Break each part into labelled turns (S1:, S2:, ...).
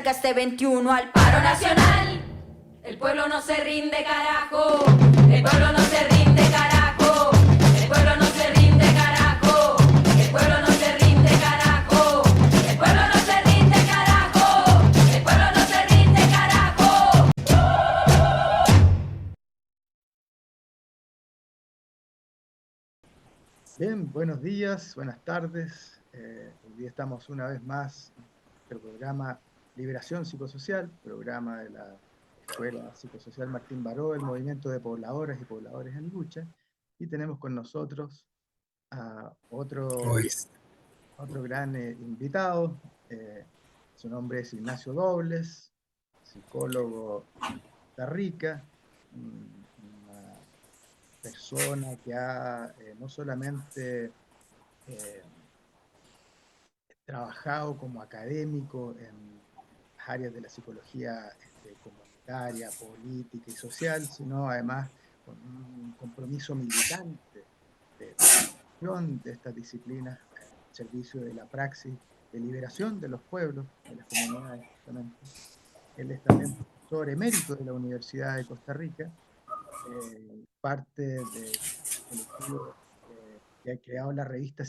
S1: acerca este 21 al paro nacional. El pueblo no se rinde, carajo. El pueblo no se rinde, carajo. El pueblo no se rinde, carajo. El pueblo no se rinde, carajo. El pueblo no se rinde, carajo. El pueblo no se rinde, carajo.
S2: Bien, buenos días, buenas tardes. Hoy día estamos una vez más en nuestro programa Liberación Psicosocial, programa de la Escuela Psicosocial Martín Baró, el Movimiento de Pobladoras y Pobladores en Lucha. Y tenemos con nosotros a otro gran invitado. Su nombre es Ignacio Dobles, psicólogo de Costa Rica, una persona que ha no solamente eh, trabajado como académico en las áreas de la psicología comunitaria, política y social, sino además con un compromiso militante de promoción de estas disciplinas al servicio de la praxis de liberación de los pueblos, de las comunidades, justamente. Él es también profesor emérito de la Universidad de Costa Rica, parte del colectivo que ha creado la revista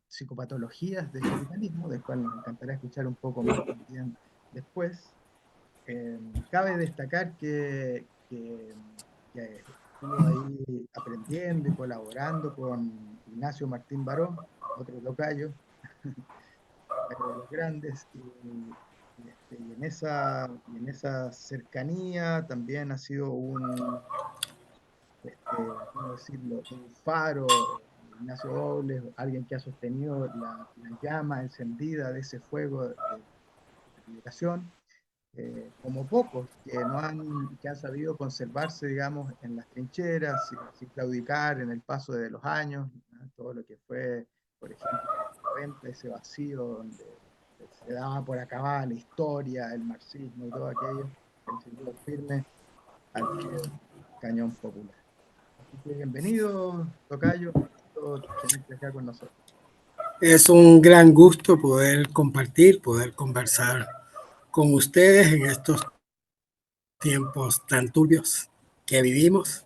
S2: Psicopatologías del Capitalismo, del cual nos encantará escuchar un poco más también después. Cabe destacar que estuvo ahí aprendiendo y colaborando con Ignacio Martín Baró, otro tocayo, de los grandes, y en esa cercanía también ha sido ¿cómo decirlo?, un faro, Ignacio Dobles, alguien que ha sostenido la llama encendida de ese fuego de liberación, como pocos que han sabido conservarse, digamos, en las trincheras, sin claudicar en el paso de los años, ¿no? Todo lo que fue, por ejemplo, en los 90, ese vacío donde se daba por acabada la historia, el marxismo y todo aquello, él siguió firme al pie del cañón popular. Así que bienvenido, Tocayo, gusto tenerte acá con nosotros.
S3: Es un gran gusto poder compartir, poder conversar con ustedes en estos tiempos tan turbios que vivimos.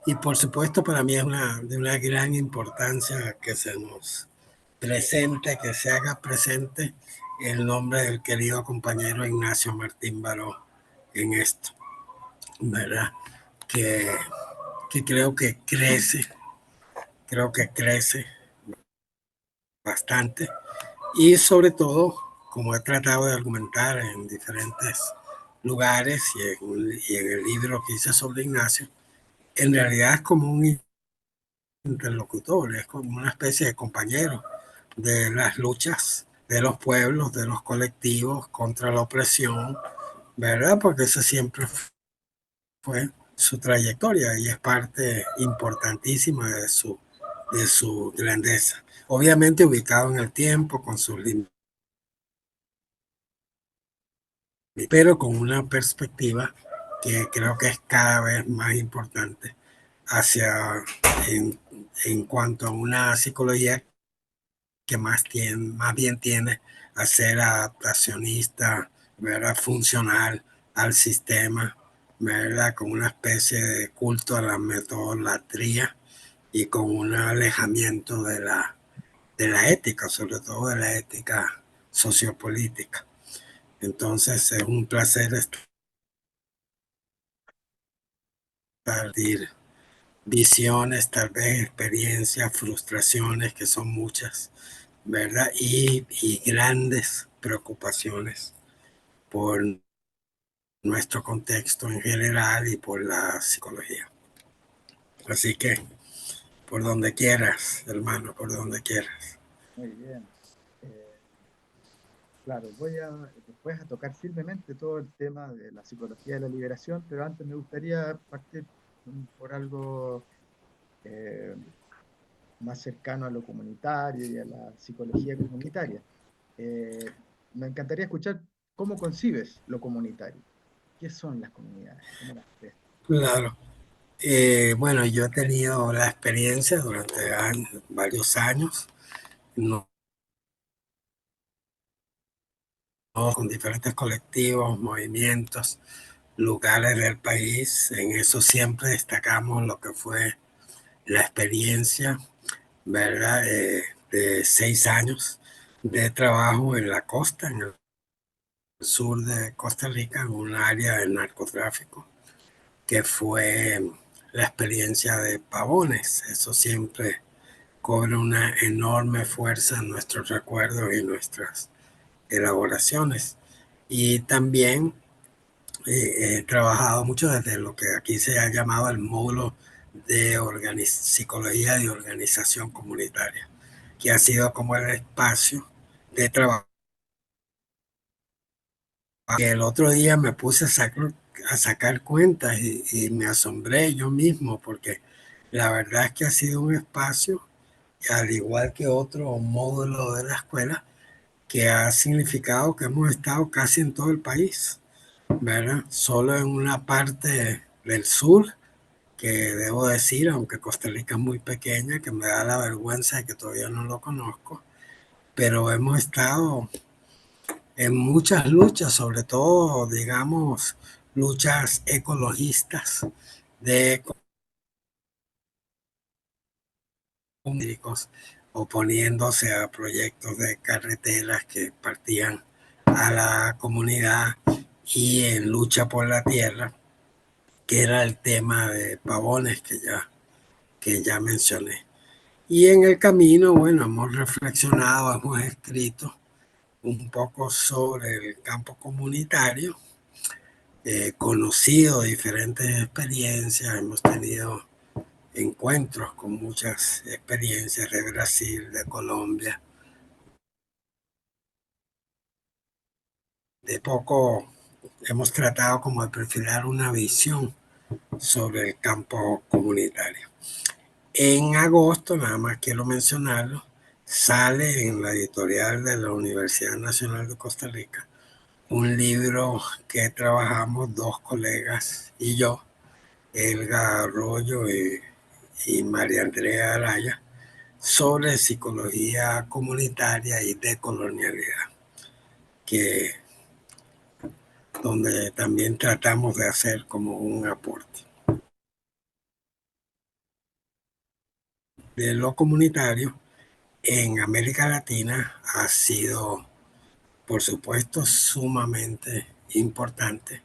S3: Y por supuesto para mí es de una gran importancia que se nos presente, que se haga presente el nombre del querido compañero Ignacio Martín Baró en esto, ¿verdad? Que, que creo que crece bastante. Y sobre todo, como he tratado de argumentar en diferentes lugares y en el libro que hice sobre Ignacio, en realidad es como un interlocutor, es como una especie de compañero de las luchas de los pueblos, de los colectivos contra la opresión, ¿verdad? Porque esa siempre fue su trayectoria y es parte importantísima de su grandeza. Obviamente ubicado en el tiempo, con sus límites, pero con una perspectiva que creo que es cada vez más importante hacia en cuanto a una psicología que más bien tiene a ser adaptacionista, ¿verdad? Funcional al sistema, ¿verdad? Con una especie de culto a la metodolatría y con un alejamiento de la ética, sobre todo de la ética sociopolítica. Entonces es un placer compartir visiones, tal vez experiencias, frustraciones, que son muchas, ¿verdad? Y grandes preocupaciones por nuestro contexto en general y por la psicología. Así que, por donde quieras, hermano, por donde quieras.
S2: Muy bien. Eh, claro, voy a después a tocar firmemente todo el tema de la psicología de la liberación, pero antes me gustaría partir por algo eh, más cercano a lo comunitario y a la psicología comunitaria. Eh, Me encantaría escuchar cómo concibes lo comunitario. ¿Qué son las comunidades? ¿Cómo las ves?
S3: Claro. Bueno, yo he tenido la experiencia durante varios años, no con diferentes colectivos, movimientos, lugares del país. En eso siempre destacamos lo que fue la experiencia, ¿verdad? De 6 años de trabajo en la costa, en el sur de Costa Rica, en un área de narcotráfico, que fue la experiencia de Pavones. Eso siempre cobra una enorme fuerza en nuestros recuerdos y nuestras elaboraciones. Y también he trabajado mucho desde lo que aquí se ha llamado el módulo de psicología y organización comunitaria, que ha sido como el espacio de trabajo. El otro día me puse a sacar cuentas y me asombré yo mismo porque la verdad es que ha sido un espacio, al igual que otro módulo de la escuela, que ha significado que hemos estado casi en todo el país, ¿verdad? Solo en una parte del sur, que debo decir, aunque Costa Rica es muy pequeña, que me da la vergüenza de que todavía no lo conozco, pero hemos estado en muchas luchas, sobre todo, digamos, luchas ecologistas de comunicos, oponiéndose a proyectos de carreteras que partían a la comunidad y en lucha por la tierra, que era el tema de Pavones que ya mencioné. Y en el camino, bueno, hemos reflexionado, hemos escrito un poco sobre el campo comunitario, conocido diferentes experiencias, hemos tenido encuentros con muchas experiencias de Brasil, de Colombia. De poco hemos tratado como de perfilar una visión sobre el campo comunitario. En agosto, nada más quiero mencionarlo, sale en la editorial de la Universidad Nacional de Costa Rica un libro que trabajamos dos colegas y yo, Elga Arroyo y María Andrea Araya, sobre psicología comunitaria y decolonialidad, que donde también tratamos de hacer como un aporte. De lo comunitario en América Latina ha sido, por supuesto, sumamente importante,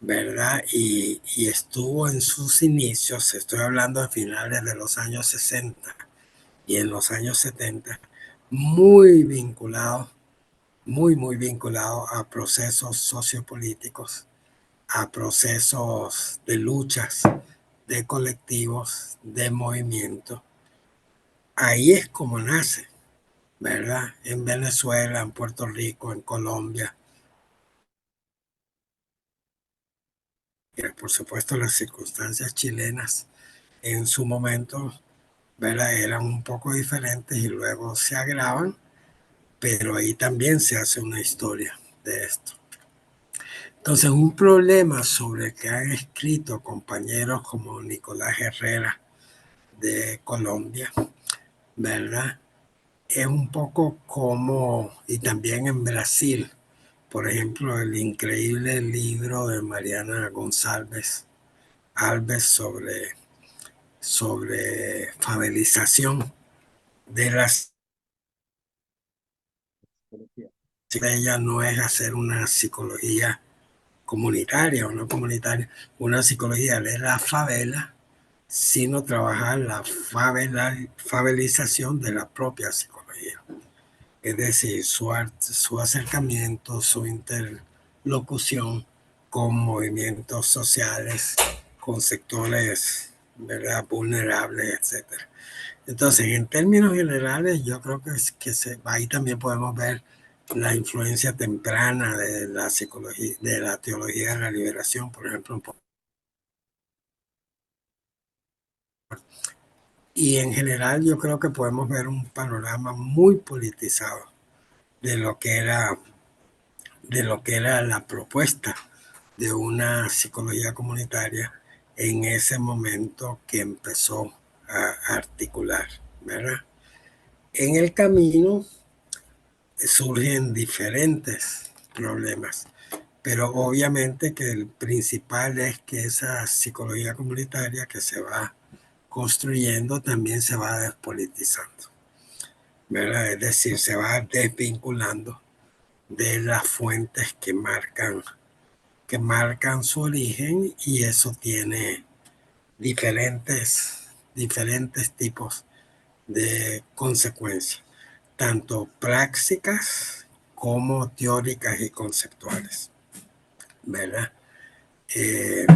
S3: ¿verdad? Y estuvo en sus inicios, estoy hablando de finales de los años 60 y en los años 70, muy vinculado, muy vinculado a procesos sociopolíticos, a procesos de luchas, de colectivos, de movimiento. Ahí es como nace, ¿verdad? En Venezuela, en Puerto Rico, en Colombia. Por supuesto, las circunstancias chilenas en su momento, ¿verdad? Eran un poco diferentes y luego se agravan, pero ahí también se hace una historia de esto. Entonces, un problema sobre el que han escrito compañeros como Nicolás Herrera de Colombia, ¿verdad? Es un poco como, y también en Brasil, por ejemplo, el increíble libro de Mariana González Alves sobre favelización de las. Ella no es hacer una psicología comunitaria o no comunitaria, una psicología de la favela, sino trabajar la favelización de la propia psicología. Es decir, su acercamiento, su interlocución con movimientos sociales, con sectores, ¿verdad?, vulnerables, etcétera. Entonces, en términos generales, yo creo que ahí también podemos ver la influencia temprana de la psicología, de la teología de la liberación, por ejemplo. Y en general yo creo que podemos ver un panorama muy politizado de lo que era, la propuesta de una psicología comunitaria en ese momento que empezó a articular, ¿verdad? En el camino surgen diferentes problemas. Pero obviamente que el principal es que esa psicología comunitaria que se va construyendo también se va despolitizando, ¿verdad? Es decir, se va desvinculando de las fuentes que marcan su origen, y eso tiene diferentes tipos de consecuencias, tanto prácticas como teóricas y conceptuales, ¿verdad? Eh,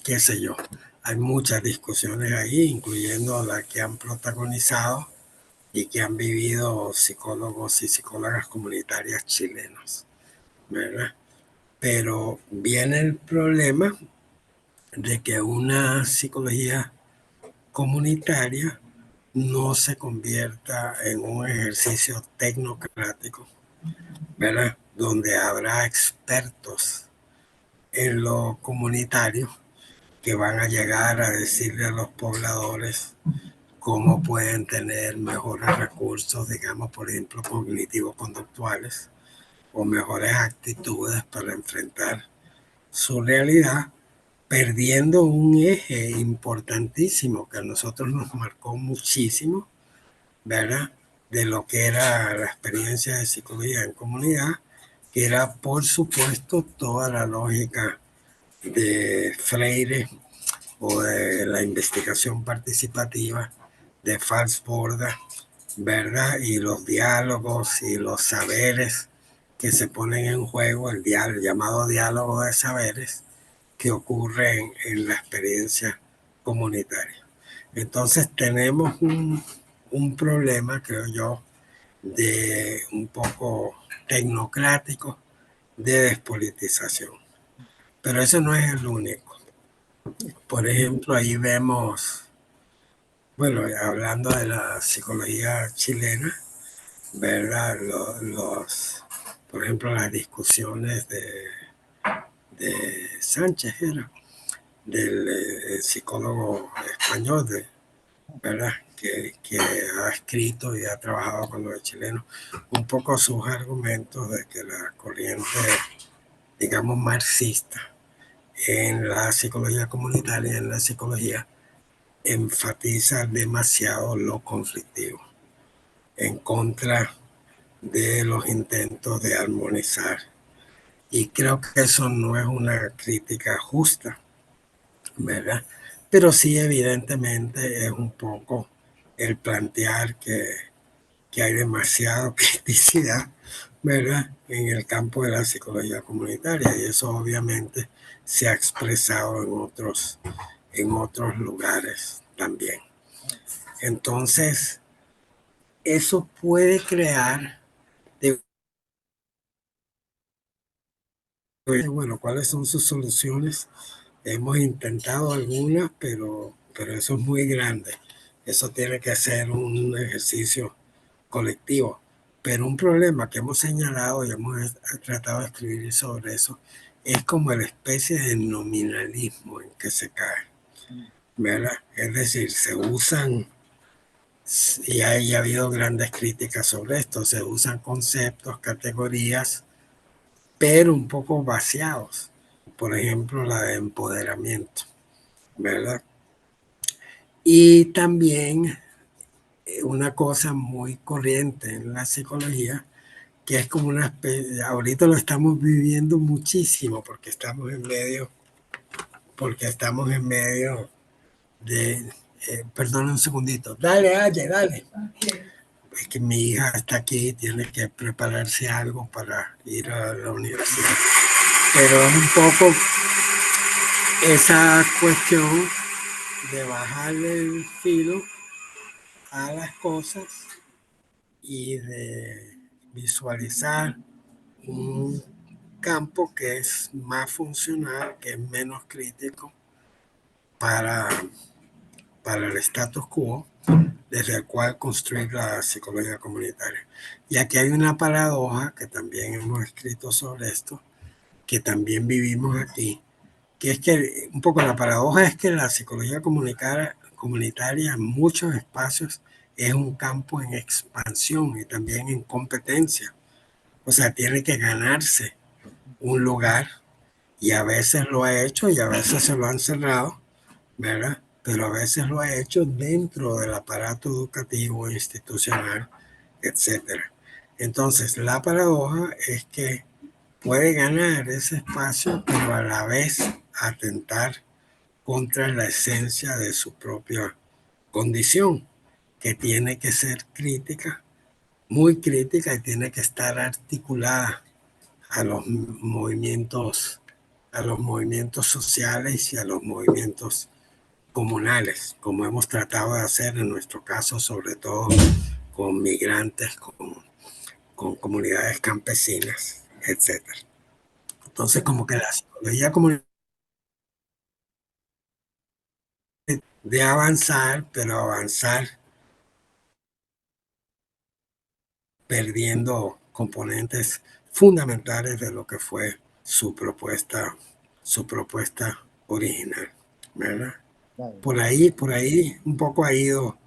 S3: qué sé yo, hay muchas discusiones ahí, incluyendo las que han protagonizado y que han vivido psicólogos y psicólogas comunitarias chilenos, ¿verdad? Pero viene el problema de que una psicología comunitaria no se convierta en un ejercicio tecnocrático, ¿verdad? Donde habrá expertos en lo comunitario que van a llegar a decirle a los pobladores cómo pueden tener mejores recursos, digamos, por ejemplo, cognitivos conductuales, o mejores actitudes para enfrentar su realidad, perdiendo un eje importantísimo que a nosotros nos marcó muchísimo, ¿verdad? De lo que era la experiencia de psicología en comunidad, que era, por supuesto, toda la lógica de Freire o de la investigación participativa de Falsborda, ¿verdad? Y los diálogos y los saberes que se ponen en juego, el llamado diálogo de saberes, que ocurre en la experiencia comunitaria. Entonces tenemos un problema, creo yo, de un poco tecnocrático, de despolitización. Pero eso no es el único. Por ejemplo, ahí vemos, bueno, hablando de la psicología chilena, ¿verdad? Por ejemplo, las discusiones de Sánchez, era, del psicólogo español, ¿verdad? Que ha escrito y ha trabajado con los chilenos, un poco sus argumentos de que la corriente, digamos, marxista en la psicología comunitaria, en la psicología, enfatiza demasiado lo conflictivo, en contra de los intentos de armonizar. Y creo que eso no es una crítica justa, ¿verdad? Pero sí, evidentemente, es un poco el plantear que hay demasiada criticidad, ¿verdad?, en el campo de la psicología comunitaria, y eso obviamente se ha expresado en otros lugares también. Entonces, eso puede crear, bueno, ¿cuáles son sus soluciones? Hemos intentado algunas, pero eso es muy grande. Eso tiene que ser un ejercicio colectivo. Pero un problema que hemos señalado y hemos tratado de escribir sobre eso es como la especie de nominalismo en que se cae, ¿verdad? Es decir, se usan, y ha habido grandes críticas sobre esto, se usan conceptos, categorías, pero un poco vaciados. Por ejemplo, la de empoderamiento, ¿verdad? Y también una cosa muy corriente en la psicología, que es como una especie, ahorita lo estamos viviendo muchísimo porque estamos en medio de, perdón un segundito, dale, Aye, dale. Es que mi hija está aquí y tiene que prepararse algo para ir a la universidad. Pero es un poco esa cuestión de bajarle el filo a las cosas y de visualizar un campo que es más funcional, que es menos crítico para, para el status quo, desde el cual construir la psicología comunitaria. Y aquí hay una paradoja que también hemos escrito sobre esto, que también vivimos aquí, que es que un poco la paradoja es que la psicología comunitaria en muchos espacios es un campo en expansión y también en competencia. O sea, tiene que ganarse un lugar y a veces lo ha hecho y a veces se lo han cerrado, ¿verdad? Pero a veces lo ha hecho dentro del aparato educativo, institucional, etcétera. Entonces, la paradoja es que puede ganar ese espacio, pero a la vez atentar contra la esencia de su propia condición, que tiene que ser crítica, muy crítica y tiene que estar articulada a a los movimientos sociales y a los movimientos comunales, como hemos tratado de hacer en nuestro caso, sobre todo con migrantes, con comunidades campesinas, etcétera. Entonces, como que la psicología comunitaria de avanzar, pero avanzar perdiendo componentes fundamentales de lo que fue su propuesta original, ¿verdad?
S2: Claro.
S3: Por ahí un poco ha ido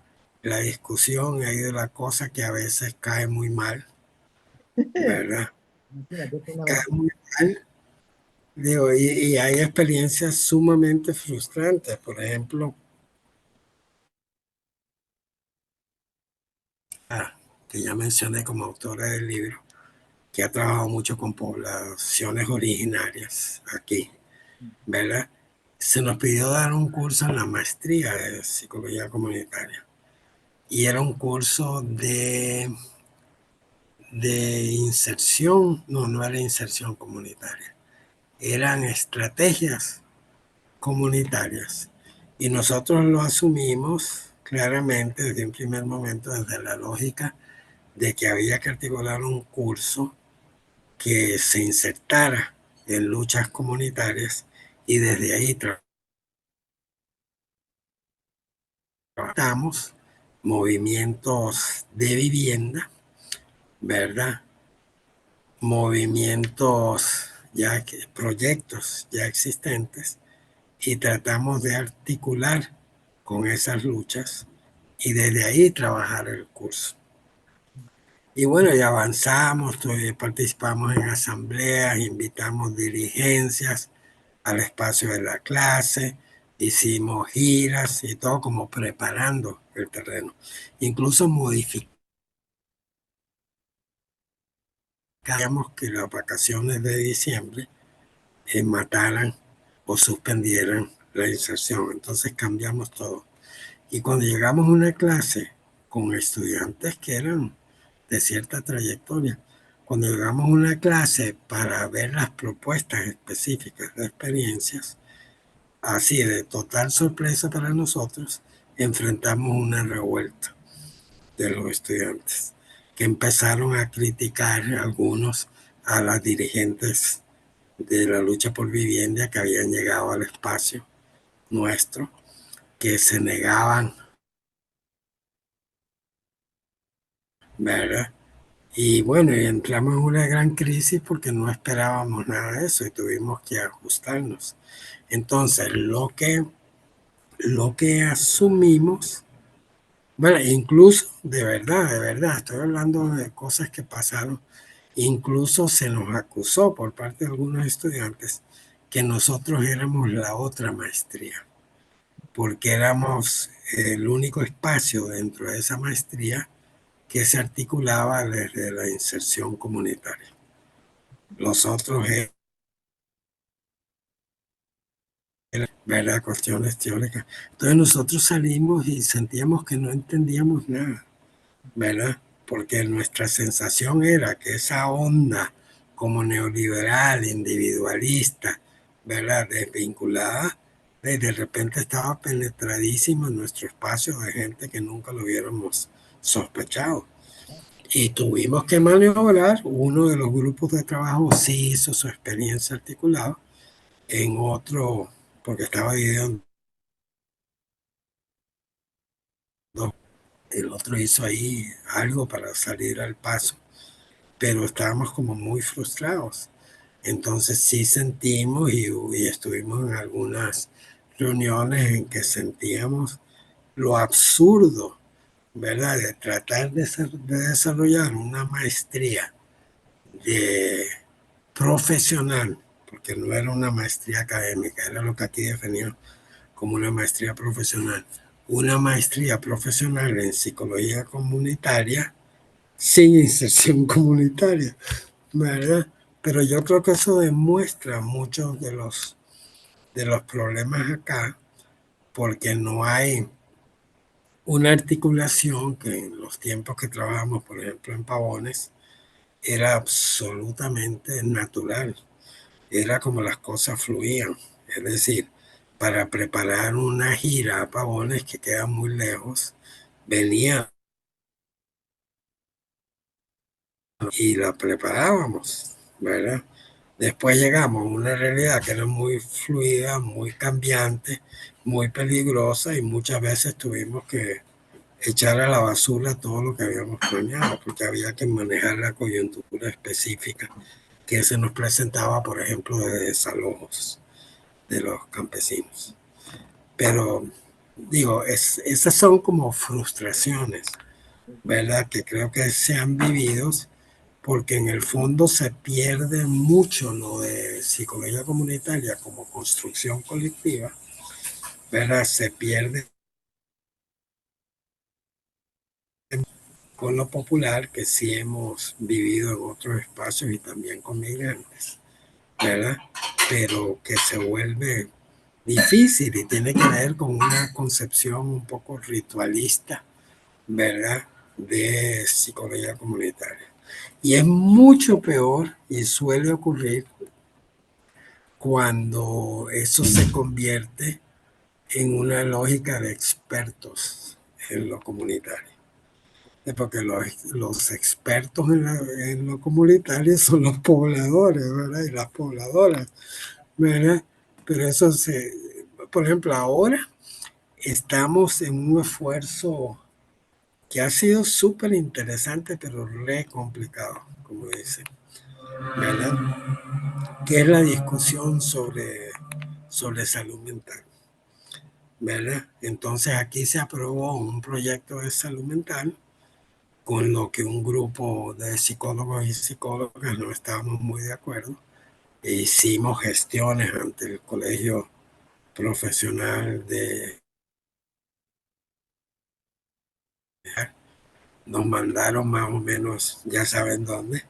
S3: la discusión, ha ido la cosa que a veces cae muy mal, ¿verdad?
S2: Imagínate, es una
S3: Cae
S2: batalla.
S3: muy mal, digo, y hay experiencias sumamente frustrantes. Por ejemplo, que ya mencioné como autora del libro, que ha trabajado mucho con poblaciones originarias aquí, ¿verdad? Se nos pidió dar un curso en la maestría de psicología comunitaria y era un curso de inserción, no, no era inserción comunitaria, eran estrategias comunitarias y nosotros lo asumimos claramente desde un primer momento, desde la lógica de que había que articular un curso que se insertara en luchas comunitarias y desde ahí trabajamos movimientos de vivienda, ¿verdad? Movimientos proyectos ya existentes y tratamos de articular con esas luchas y desde ahí trabajar el curso. Y bueno, ya avanzamos, participamos en asambleas, invitamos dirigencias al espacio de la clase, hicimos giras y todo como preparando el terreno. Incluso modificamos que las vacaciones de diciembre mataran o suspendieran la inserción. Entonces cambiamos todo. Y cuando llegamos a una clase con estudiantes que eran de cierta trayectoria, cuando llegamos a una clase para ver las propuestas específicas de experiencias, así de total sorpresa para nosotros, enfrentamos una revuelta de los estudiantes que empezaron a criticar algunos a las dirigentes de la lucha por vivienda que habían llegado al espacio nuestro, que se negaban, ¿verdad? Y bueno, y entramos en una gran crisis porque no esperábamos nada de eso y tuvimos que ajustarnos. Entonces, lo que asumimos, bueno, incluso de verdad, estoy hablando de cosas que pasaron, incluso se nos acusó por parte de algunos estudiantes que nosotros éramos la otra maestría, porque éramos el único espacio dentro de esa maestría que se articulaba desde la inserción comunitaria. Los otros eran, ¿verdad?, cuestiones teóricas. Entonces nosotros salimos y sentíamos que no entendíamos nada, ¿verdad? Porque nuestra sensación era que esa onda como neoliberal, individualista, ¿verdad?, desvinculada, de repente estaba penetradísima en nuestro espacio de gente que nunca lo hubiéramos sospechado. Y tuvimos que maniobrar. Uno de los grupos de trabajo sí hizo su experiencia articulada, en otro, porque estaba dividido en dos, el otro hizo ahí algo para salir al paso, pero estábamos como muy frustrados. Entonces sí sentimos y estuvimos en algunas reuniones en que sentíamos lo absurdo, ¿verdad?, de tratar de desarrollar una maestría de profesional, porque no era una maestría académica, era lo que aquí definimos como una maestría profesional. Una maestría profesional en psicología comunitaria sin inserción comunitaria, ¿verdad? Pero yo creo que eso demuestra muchos de los problemas acá, porque no hay una articulación que en los tiempos que trabajamos, por ejemplo, en Pavones, era absolutamente natural. Era como las cosas fluían. Es decir, para preparar una gira a Pavones que queda muy lejos, venía y la preparábamos, ¿verdad? Después llegamos a una realidad que era muy fluida, muy cambiante, muy peligrosa y muchas veces tuvimos que echar a la basura todo lo que habíamos planeado porque había que manejar la coyuntura específica que se nos presentaba, por ejemplo, de desalojos de los campesinos. Pero digo, esas son como frustraciones, ¿verdad? Que creo que se han vivido porque en el fondo se pierde mucho lo de psicología comunitaria como construcción colectiva, ¿verdad? Se pierde con lo popular que sí hemos vivido en otros espacios y también con migrantes, ¿verdad? Pero que se vuelve difícil y tiene que ver con una concepción un poco ritualista, ¿verdad? De psicología comunitaria. Y es mucho peor y suele ocurrir cuando eso se convierte en una lógica de expertos en lo comunitario. Porque los expertos en lo comunitario son los pobladores, ¿verdad? Y las pobladoras, ¿verdad? Pero eso por ejemplo, ahora estamos en un esfuerzo que ha sido súper interesante, pero re complicado, como dicen, ¿verdad? Que es la discusión sobre salud mental, ¿verdad? Entonces aquí se aprobó un proyecto de salud mental con lo que un grupo de psicólogos y psicólogas no estábamos muy de acuerdo e hicimos gestiones ante el colegio profesional nos mandaron más o menos, ya saben dónde,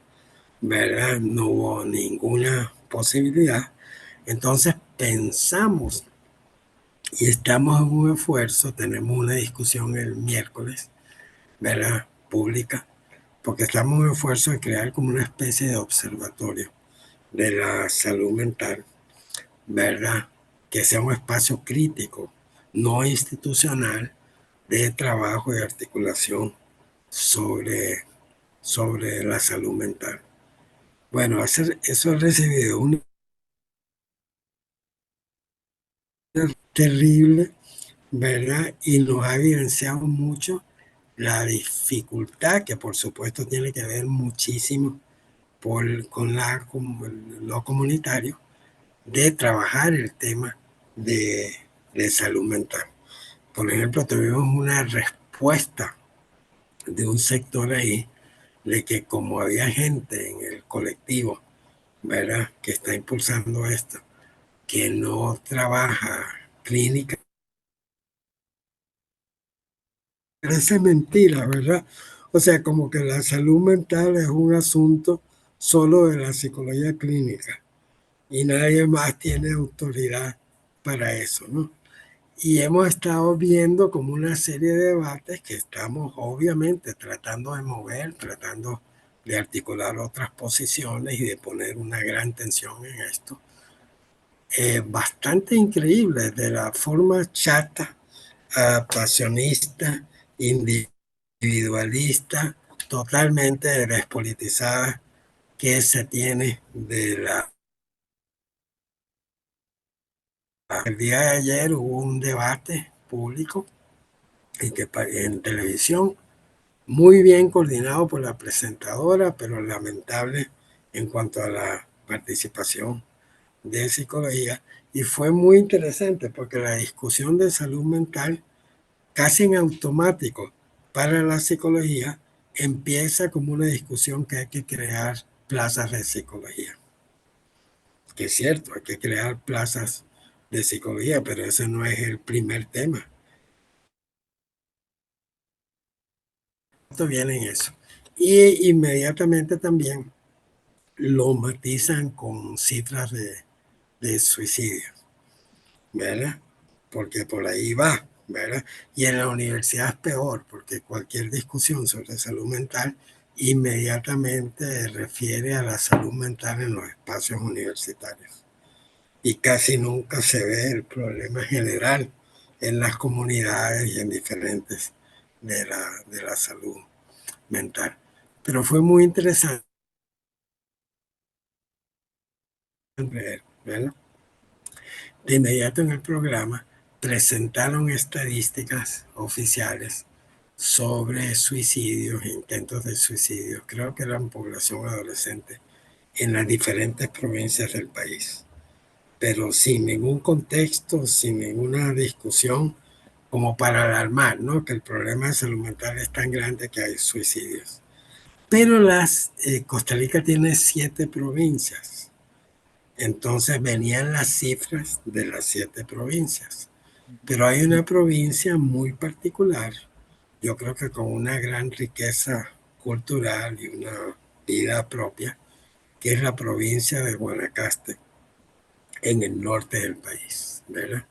S3: ¿verdad? No hubo ninguna posibilidad. Entonces pensamos y estamos en un esfuerzo, tenemos una discusión el miércoles, ¿verdad? Pública, porque estamos en un esfuerzo de crear como una especie de observatorio de la salud mental, ¿verdad? Que sea un espacio crítico, no institucional, de trabajo y articulación sobre la salud mental. Bueno, eso ha recibido una terrible, ¿verdad? Y nos ha evidenciado mucho la dificultad que por supuesto tiene que ver muchísimo con lo comunitario de trabajar el tema de, de salud mental. Por ejemplo, tuvimos una respuesta de un sector ahí de que como había gente en el colectivo, ¿verdad?, que está impulsando esto, que no trabaja clínica, parece mentira, ¿verdad? O sea, como que la salud mental es un asunto solo de la psicología clínica y nadie más tiene autoridad para eso, ¿no? Y hemos estado viendo como una serie de debates que estamos obviamente tratando de mover, tratando de articular otras posiciones y de poner una gran tensión en esto. Bastante increíble, de la forma chata, pasionista, individualista, totalmente despolitizada que se tiene de la... El día de ayer hubo un debate público en televisión, muy bien coordinado por la presentadora, pero lamentable en cuanto a la participación de psicología. Y fue muy interesante porque la discusión de salud mental, casi en automático para la psicología, empieza como una discusión que hay que crear plazas de psicología. que es cierto, hay que crear plazas de psicología, pero ese no es el primer tema. Esto viene en eso. Y inmediatamente también lo matizan con cifras de suicidio, ¿verdad? Porque por ahí va, ¿verdad? Y en la universidad es peor, porque cualquier discusión sobre salud mental inmediatamente refiere a la salud mental en los espacios universitarios. Y casi nunca se ve el problema general en las comunidades y en diferentes de la salud mental. Pero fue muy interesante ver, ¿verdad? De inmediato en el programa presentaron estadísticas oficiales sobre suicidios e intentos de suicidio. Creo que eran población adolescente en las diferentes provincias del país, pero sin ningún contexto, sin ninguna discusión como para alarmar, ¿no? Que el problema de salud mental es tan grande que hay suicidios. Pero Costa Rica tiene 7 provincias. Entonces venían las cifras de las 7 provincias. Pero hay una provincia muy particular, yo creo que con una gran riqueza cultural y una vida propia, que es la provincia de Guanacaste, en el norte del país, ¿verdad?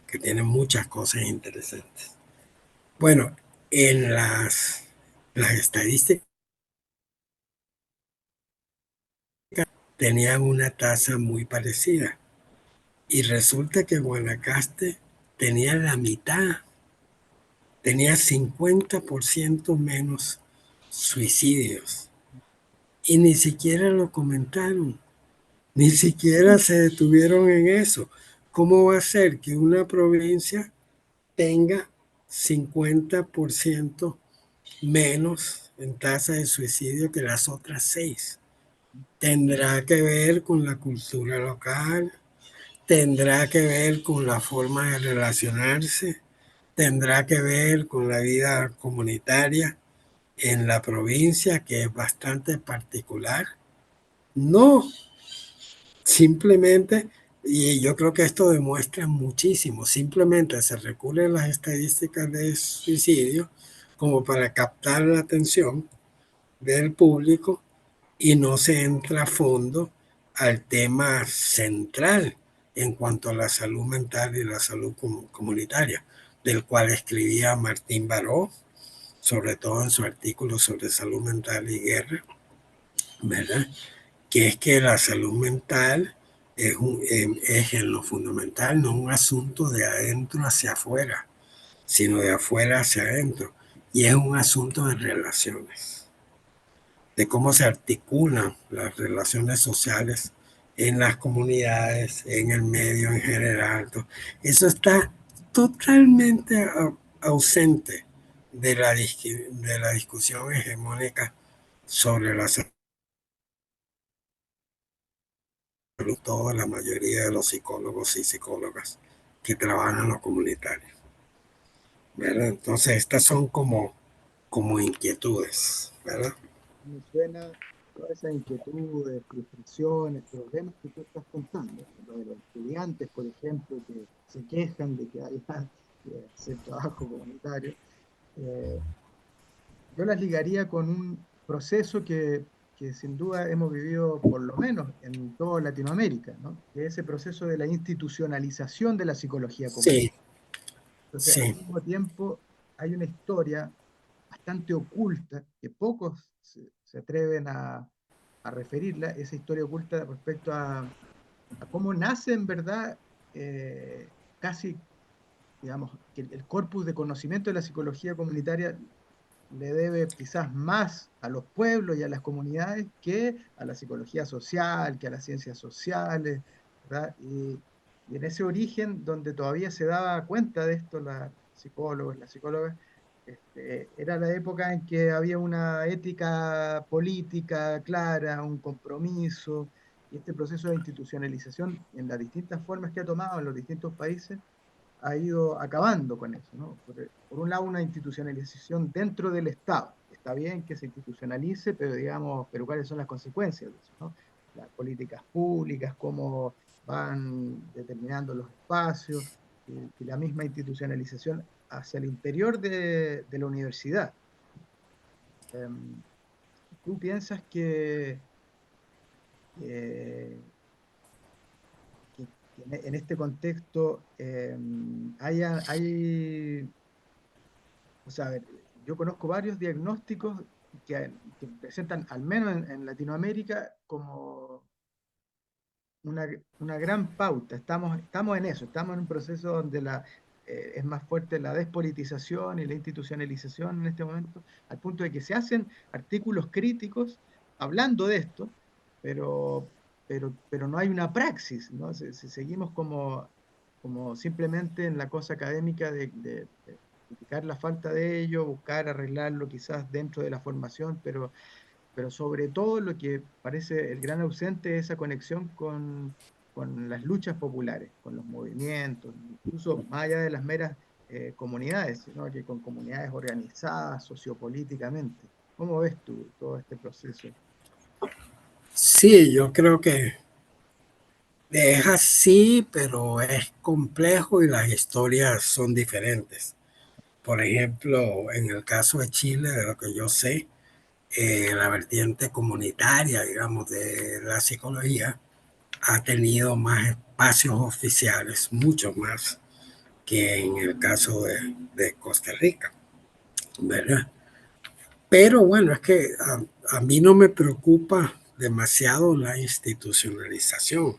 S3: Que tiene muchas cosas interesantes. Bueno, en las estadísticas tenían una tasa muy parecida. Y resulta que Guanacaste tenía la mitad, tenía 50% menos suicidios. Y ni siquiera lo comentaron, ni siquiera se detuvieron en eso. ¿Cómo va a ser que una provincia tenga 50% menos en tasa de suicidio que las otras 6? Tendrá que ver con la cultura local, tendrá que ver con la forma de relacionarse, tendrá que ver con la vida comunitaria en la provincia, que es bastante particular. No, simplemente, y yo creo que esto demuestra muchísimo, simplemente se recurre a las estadísticas de suicidio como para captar la atención del público y no se entra a fondo al tema central en cuanto a la salud mental y la salud comunitaria, del cual escribía Martín Baró, sobre todo en su artículo sobre salud mental y guerra, ¿verdad? Que es que la salud mental es en lo fundamental no un asunto de adentro hacia afuera, sino de afuera hacia adentro. Y es un asunto de relaciones, de cómo se articulan las relaciones sociales en las comunidades, en el medio en general. Eso está totalmente ausente de la discusión hegemónica sobre la salud. Toda la mayoría de los psicólogos y psicólogas que trabajan en lo comunitario, ¿verdad? Entonces estas son como inquietudes, ¿verdad?
S2: Me suena todas esas inquietudes, frustraciones, problemas que tú estás contando. Lo de los estudiantes, por ejemplo, que se quejan de que hay que hacer trabajo comunitario. Eh, yo las ligaría con un proceso que sin duda hemos vivido, por lo menos en toda Latinoamérica, ¿no? Que es ese proceso de la institucionalización de la psicología comunitaria.
S3: Sí,
S2: Entonces, al
S3: sí,
S2: mismo tiempo, hay una historia bastante oculta que pocos se atreven a referirla, esa historia oculta respecto a cómo nace en verdad casi, digamos, que el corpus de conocimiento de la psicología comunitaria le debe quizás más a los pueblos y a las comunidades que a la psicología social, que a las ciencias sociales, ¿verdad? Y en ese origen donde todavía se daba cuenta de esto, la psicólogos, las psicólogas, era la época en que había una ética política clara, un compromiso, y este proceso de institucionalización en las distintas formas que ha tomado en los distintos países ha ido acabando con eso, ¿no? Por un lado, una institucionalización dentro del Estado. Está bien que se institucionalice, pero digamos, pero ¿cuáles son las consecuencias de eso, no? las políticas públicas, cómo van determinando los espacios y la misma institucionalización hacia el interior de la universidad. Em, ¿Tú piensas eh, que en este contexto o sea, a ver, yo conozco varios diagnósticos que presentan, al menos en Latinoamérica, como una, una gran pauta? Estamos en eso, estamos en un proceso donde es más fuerte la despolitización y la institucionalización en este momento, al punto de que se hacen artículos críticos hablando de esto, pero, pero no hay una praxis, ¿no? Seguimos como simplemente en la cosa académica de criticar la falta de ello, buscar arreglarlo quizás dentro de la formación, pero sobre todo lo que parece el gran ausente es esa conexión con las luchas populares, con los movimientos, incluso más allá de las meras comunidades, sino que con comunidades organizadas sociopolíticamente. ¿Cómo ves tú todo este proceso?
S3: Sí, yo creo que es así, pero es complejo y las historias son diferentes. Por ejemplo, en el caso de Chile, de lo que yo sé, la vertiente comunitaria, digamos, de la psicología ha tenido más espacios oficiales, mucho más que en el caso de Costa Rica, ¿verdad? Pero bueno, es que a mí no me preocupa demasiado la institucionalización.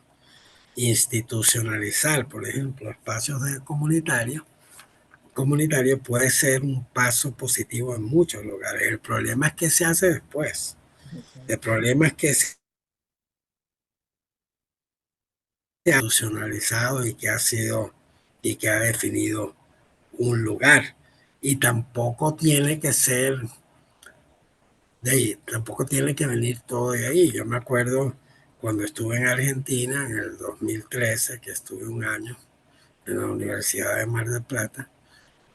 S3: Institucionalizar, por ejemplo, espacios de comunitario puede ser un paso positivo en muchos lugares. El problema es que se hace después. El
S2: Exacto.
S3: problema es que se ha institucionalizado y que ha definido un lugar. Y tampoco tiene que ser de ahí, tampoco tiene que venir todo de ahí. Yo me acuerdo cuando estuve en Argentina en el 2013, que estuve un año en la Universidad de Mar del Plata,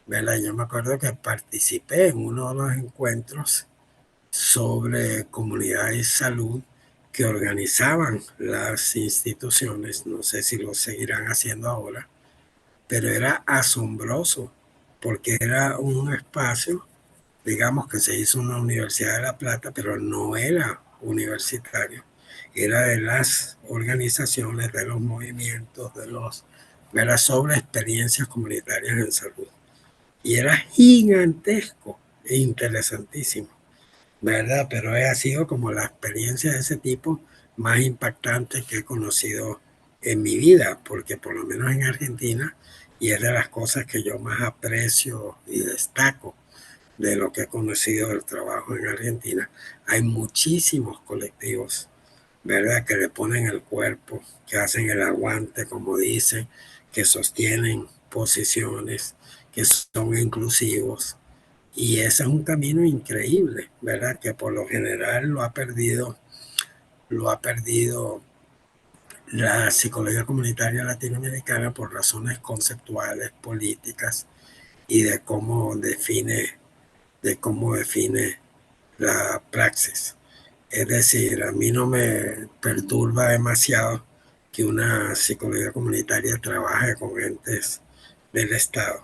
S3: ¿verdad? Yo me acuerdo que participé en uno de los encuentros sobre comunidad y salud que organizaban las instituciones, no sé si lo seguirán haciendo ahora, pero era asombroso porque era un espacio, digamos que se hizo en la Universidad de La Plata, pero no era universitario, era de las organizaciones, de los movimientos, de las sobre experiencias comunitarias en salud. Y era gigantesco e interesantísimo, ¿verdad? Pero ha sido como la experiencia de ese tipo más impactante que he conocido en mi vida, porque por lo menos en Argentina, y es de las cosas que yo más aprecio y destaco de lo que he conocido del trabajo en Argentina, hay muchísimos colectivos, ¿verdad? Que le ponen el cuerpo, que hacen el aguante, como dicen, que sostienen posiciones, que son inclusivos, y ese es un camino increíble, ¿verdad? Que por lo general lo ha perdido la psicología comunitaria latinoamericana por razones conceptuales, políticas y de cómo define la praxis. Es decir, a mí no me perturba demasiado que una psicología comunitaria trabaje con entes del Estado.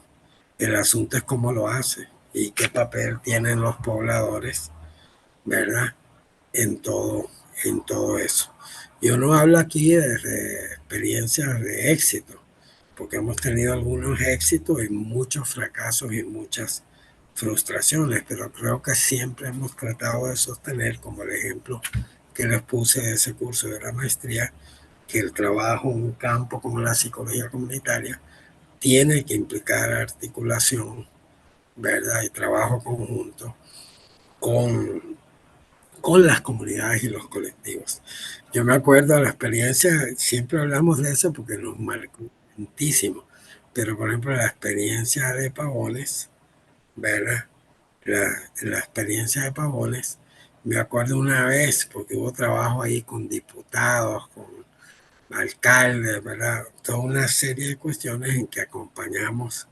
S3: El asunto es cómo lo hace y qué papel tienen los pobladores, ¿verdad? En en todo eso. Yo no hablo aquí de experiencias de éxito, porque hemos tenido algunos éxitos y muchos fracasos y muchas frustraciones, pero creo que siempre hemos tratado de sostener, como el ejemplo que les puse de ese curso de la maestría, que el trabajo en un campo como la psicología comunitaria tiene que implicar articulación, ¿verdad? Y trabajo conjunto con, con las comunidades y los colectivos. Yo me acuerdo de la experiencia, siempre hablamos de eso porque nos marcó muchísimo, pero por ejemplo la experiencia de Pavones, ¿verdad? La experiencia de Pavones, me acuerdo una vez, porque hubo trabajo ahí con diputados, con alcaldes, ¿verdad? Toda una serie de cuestiones en que acompañamos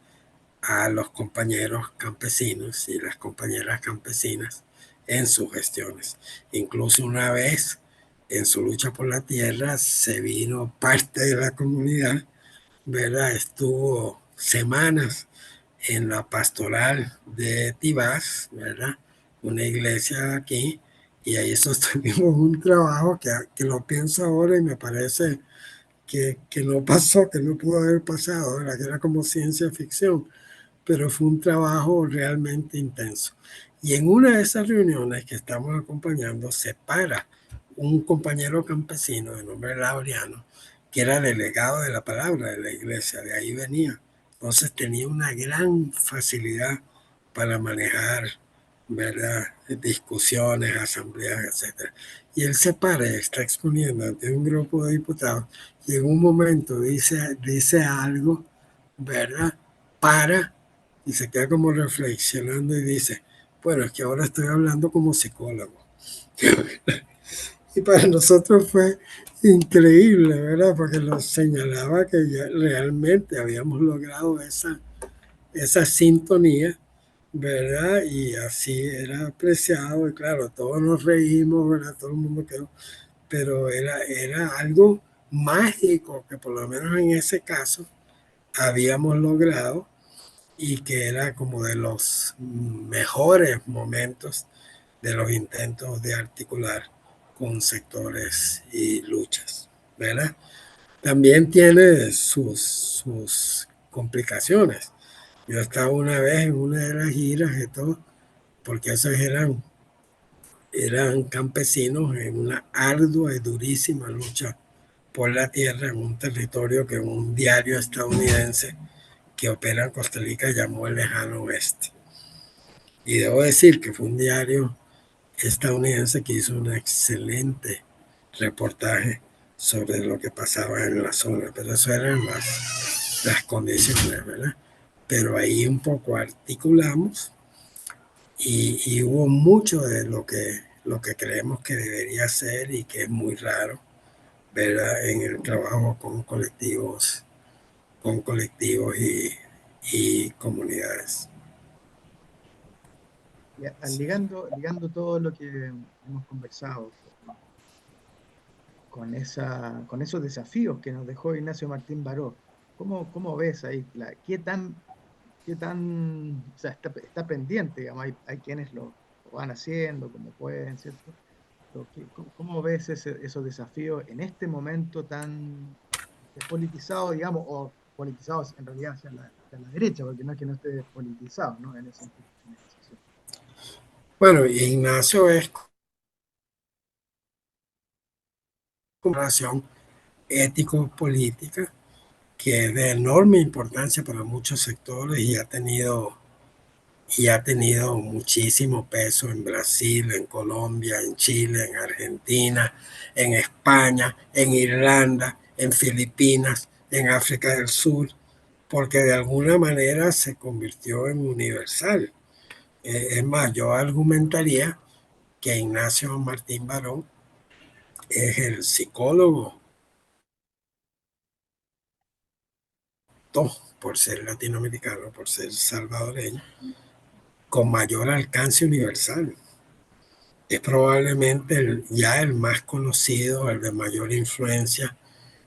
S3: a los compañeros campesinos y las compañeras campesinas en sus gestiones. Incluso una vez en su lucha por la tierra, se vino parte de la comunidad, ¿verdad? Estuvo semanas en la pastoral de Tibás, ¿verdad? Una iglesia aquí, y ahí sostuvimos un trabajo que lo pienso ahora y me parece que no pasó, que no pudo haber pasado, ¿verdad? Que era como ciencia ficción, pero fue un trabajo realmente intenso. Y en una de esas reuniones que estamos acompañando, se para un compañero campesino de nombre Laureano, que era delegado de la palabra de la iglesia, de ahí venía. Entonces tenía una gran facilidad para manejar, ¿verdad? Discusiones, asambleas, etcétera. Y él se para y está exponiendo ante un grupo de diputados y en un momento dice algo, ¿verdad? Para y se queda como reflexionando y dice, bueno, es que ahora estoy hablando como psicólogo. Y para nosotros fue increíble, ¿verdad? Porque nos señalaba que ya realmente habíamos logrado esa sintonía, ¿verdad? Y así era apreciado. Y claro, todos nos reímos, ¿verdad? Todo el mundo quedó. Pero era algo mágico que por lo menos en ese caso habíamos logrado y que era como de los mejores momentos de los intentos de articular con sectores y luchas, ¿verdad? También tiene sus complicaciones. Yo estaba una vez en una de las giras y todo, porque esos eran campesinos en una ardua y durísima lucha por la tierra en un territorio que un diario estadounidense que opera en Costa Rica llamó el lejano oeste. Y debo decir que fue un diario estadounidense que hizo un excelente reportaje sobre lo que pasaba en la zona, pero eso eran las condiciones, ¿verdad? Pero ahí un poco articulamos y hubo mucho de lo que creemos que debería ser y que es muy raro, ¿verdad? En el trabajo con colectivos y comunidades.
S2: Ligando todo lo que hemos conversado con esos desafíos que nos dejó Ignacio Martín Baró, ¿cómo ves ahí? ¿Qué tan, o sea, está pendiente, digamos, hay quienes lo van haciendo como pueden, ¿cierto? Pero ¿cómo ves esos desafíos en este momento tan despolitizado, digamos, o politizados en realidad hacia la derecha, porque no es que no esté despolitizado, ¿no? En esa institucionalización.
S3: Bueno, Ignacio es una relación ético-política que es de enorme importancia para muchos sectores y ha tenido muchísimo peso en Brasil, en Colombia, en Chile, en Argentina, en España, en Irlanda, en Filipinas, en África del Sur, porque de alguna manera se convirtió en universal. Es más, yo argumentaría que Ignacio Martín Barón es el psicólogo, por ser latinoamericano, por ser salvadoreño, con mayor alcance universal. Es probablemente ya el más conocido, el de mayor influencia,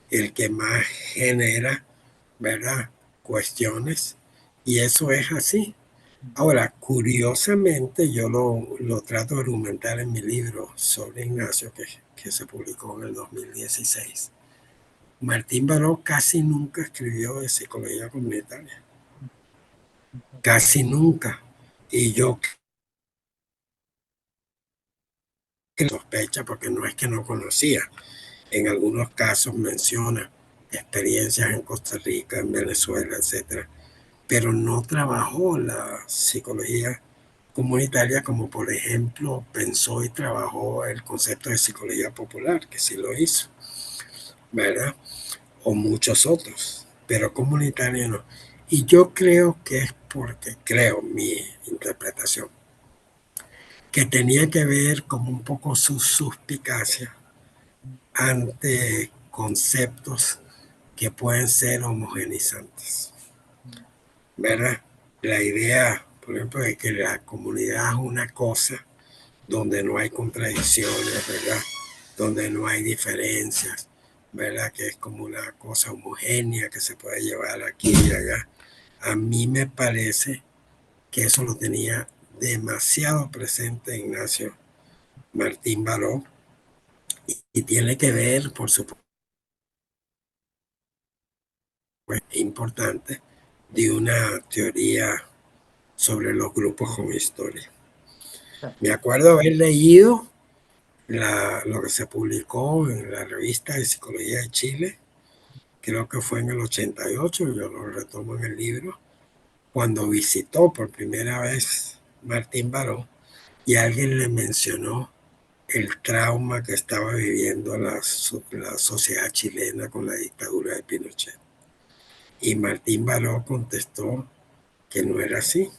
S3: el que más genera, ¿verdad? Cuestiones. Y eso es así. Ahora, curiosamente, yo lo trato de argumentar en mi libro sobre Ignacio, que se publicó en el 2016. Martín Baró casi nunca escribió de psicología comunitaria. Casi nunca. Y yo sospecha, porque no es que no conocía. En algunos casos menciona experiencias en Costa Rica, en Venezuela, etcétera, pero no trabajó la psicología comunitaria como por ejemplo pensó y trabajó el concepto de psicología popular, que sí lo hizo, ¿verdad? O muchos otros, pero comunitaria no. Y yo creo que es porque, creo, mi interpretación, que tenía que ver como un poco su suspicacia ante conceptos que pueden ser homogenizantes, ¿verdad? La idea, por ejemplo, de que la comunidad es una cosa donde no hay contradicciones, ¿verdad? donde no hay diferencias, ¿verdad? Que es como una cosa homogénea que se puede llevar aquí y allá. A mí me parece que eso lo tenía demasiado presente Ignacio Martín Baró y tiene que ver, por supuesto, importante, de una teoría sobre los grupos con historia. Me acuerdo haber leído lo que se publicó en la revista de Psicología de Chile, creo que fue en el 88, yo lo retomo en el libro, cuando visitó por primera vez Martín Baró y alguien le mencionó el trauma que estaba viviendo la sociedad chilena con la dictadura de Pinochet. Y Martín Baró contestó que no era así,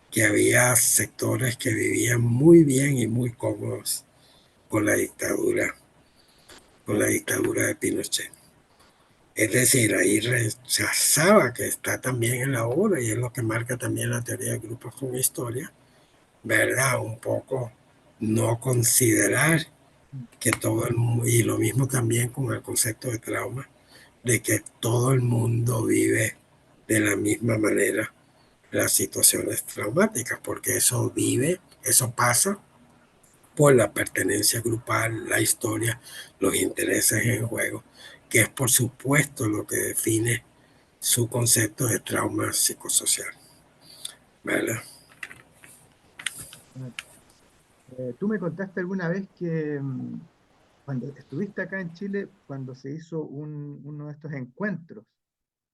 S3: que había sectores que vivían muy bien y muy cómodos con con la dictadura de Pinochet. Es decir, ahí rechazaba que está también en la obra y es lo que marca también la teoría de grupos con historia, ¿verdad? Un poco no considerar que todo el mundo, y lo mismo también con el concepto de trauma, de que todo el mundo vive de la misma manera las situaciones traumáticas, porque eso pasa por la pertenencia grupal, la historia, los intereses en juego, que es por supuesto lo que define su concepto de trauma psicosocial, ¿verdad?
S2: Tú me contaste alguna vez que cuando estuviste acá en Chile, cuando se hizo uno de estos encuentros,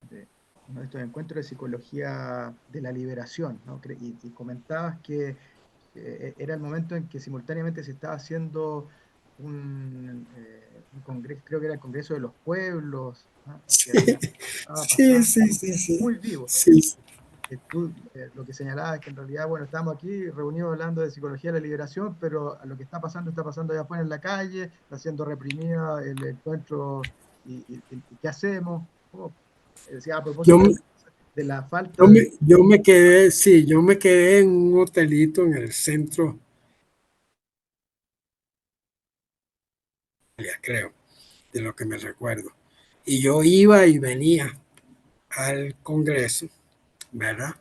S2: de, uno de estos encuentros de psicología de la liberación, ¿no? Y comentabas que era el momento en que simultáneamente se estaba haciendo un congreso, creo que era el Congreso de los Pueblos, ¿no? Que
S3: Sí,
S2: estaba
S3: sí,
S2: pasando
S3: sí, sí, sí,
S2: muy vivo.
S3: sí,
S2: Tú lo que señalabas es que en realidad, bueno, estamos aquí reunidos hablando de psicología de la liberación, pero lo que está pasando allá afuera en la calle, está siendo reprimida el encuentro y ¿qué hacemos? ¿Cómo? Decía, a
S3: Yo,
S2: propósito de la falta de...
S3: yo me quedé, sí, yo me quedé en un hotelito en el centro, ya creo, de lo que me recuerdo. Y yo iba y venía al Congreso, ¿verdad?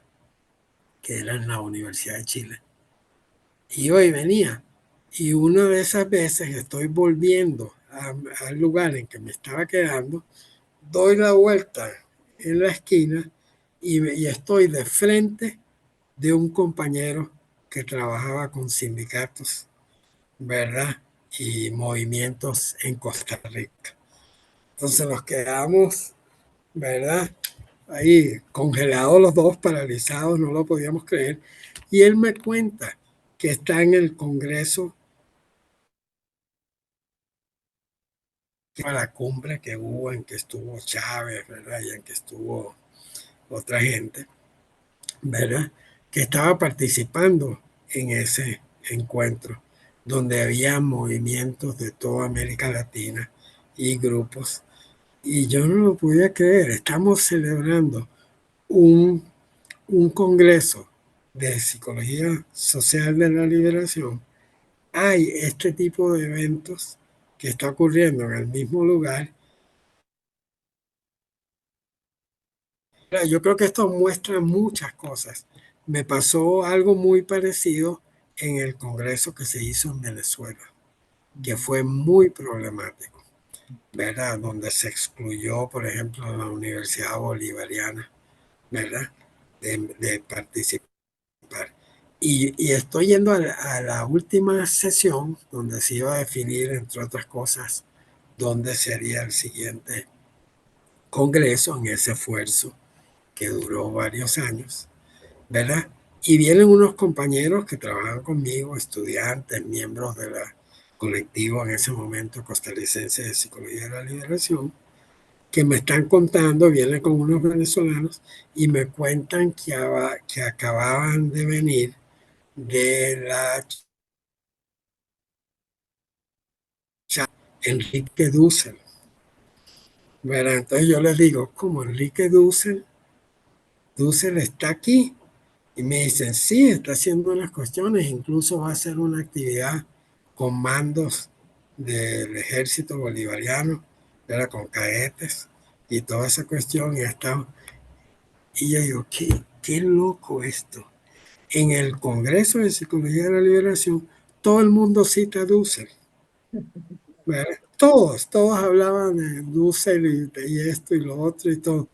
S3: Que era en la Universidad de Chile. Iba y venía. Y una de esas veces estoy volviendo al lugar en que me estaba quedando, doy la vuelta en la esquina y estoy de frente de un compañero que trabajaba con sindicatos, ¿verdad? Y movimientos en Costa Rica. Entonces nos quedamos, ¿verdad? Ahí congelados los dos, paralizados, no lo podíamos creer. Y él me cuenta que está en el Congreso, a la cumbre que hubo en que estuvo Chávez, ¿verdad? Y en que estuvo otra gente, ¿verdad? Que estaba participando en ese encuentro, donde había movimientos de toda América Latina y grupos. Y yo no lo podía creer, estamos celebrando un, un congreso de psicología social de la liberación. Hay este tipo de eventos que está ocurriendo en el mismo lugar. Yo creo que esto muestra muchas cosas. Me pasó algo muy parecido en el congreso que se hizo en Venezuela, que fue muy problemático, ¿verdad? Donde se excluyó, por ejemplo, la Universidad Bolivariana, ¿verdad? De participar. Y estoy yendo a la última sesión donde se iba a definir, entre otras cosas, dónde sería el siguiente congreso en ese esfuerzo que duró varios años, ¿verdad? Y vienen unos compañeros que trabajan conmigo, estudiantes, miembros del colectivo en ese momento costarricense de Psicología de la Liberación, que me están contando, vienen con unos venezolanos y me cuentan que acababan de venir de la Enrique Dussel, ¿verdad? Entonces yo les digo, ¿cómo Enrique Dussel? Dussel está aquí. Y me dicen, sí, está haciendo unas cuestiones, incluso va a hacer una actividad con mandos del ejército bolivariano, era con cadetes y toda esa cuestión, y yo digo, qué loco esto. En el Congreso de Psicología de la Liberación, todo el mundo cita a Dussel, ¿verdad? Todos hablaban de Dussel y esto y lo otro y todo.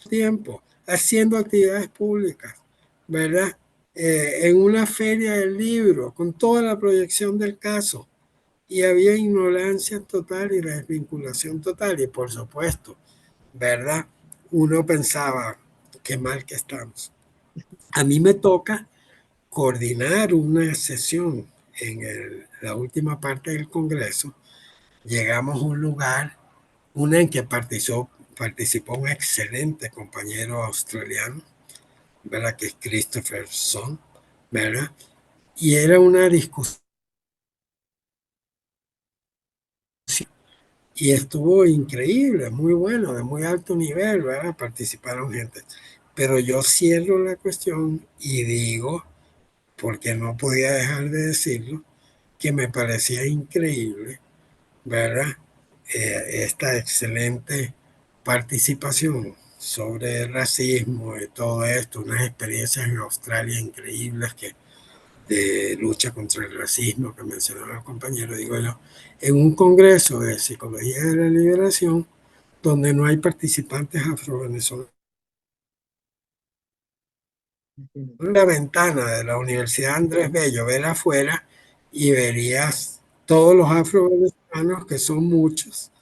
S3: Tiempo, haciendo actividades públicas, ¿verdad? En una feria del libro, con toda la proyección del caso, y había ignorancia total y desvinculación total, y por supuesto, ¿verdad? Uno pensaba, qué mal que estamos. A mí me toca coordinar una sesión en la última parte del Congreso. Llegamos a un lugar, una en que participó un excelente compañero australiano, ¿verdad? Que es Christopher Son, ¿verdad? Y era una discusión y estuvo increíble, muy bueno, de muy alto nivel, ¿verdad? Participaron gente. Pero yo cierro la cuestión y digo, porque no podía dejar de decirlo, que me parecía increíble, ¿verdad? Esta excelente participación sobre el racismo y todo esto, unas experiencias en Australia increíbles de lucha contra el racismo que mencionaba el compañero, digo yo, en un congreso de psicología de la liberación donde no hay participantes afro-venezolanos. La ventana de la Universidad Andrés Bello, ver afuera y verías todos los afro-venezolanos, que son muchos,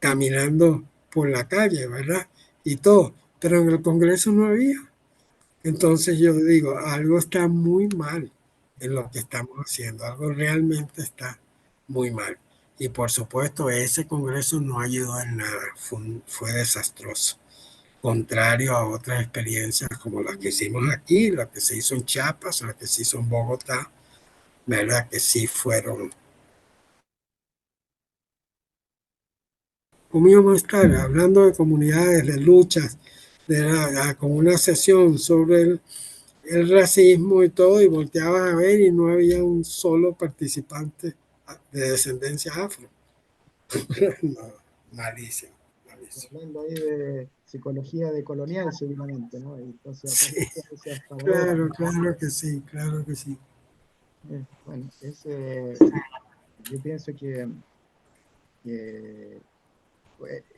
S3: caminando por la calle, ¿verdad? Y todo, pero en el Congreso no había. Entonces yo digo, algo está muy mal en lo que estamos haciendo, algo realmente está muy mal. Y por supuesto, ese Congreso no ayudó en nada, fue desastroso. Contrario a otras experiencias como las que hicimos aquí, las que se hizo en Chiapas, las que se hizo en Bogotá, ¿verdad? Que sí fueron. ¿Cómo íbamos a estar hablando de comunidades, de luchas, con una sesión sobre el racismo y todo, y volteabas a ver y no había un solo participante de descendencia afro? No, malísimo, malísimo.
S2: Hablando ahí de psicología decolonial, seguramente, ¿no? Y entonces acá
S3: Sí,
S2: esas paradojas.
S3: claro, claro que sí, claro que sí.
S2: Bueno, yo pienso que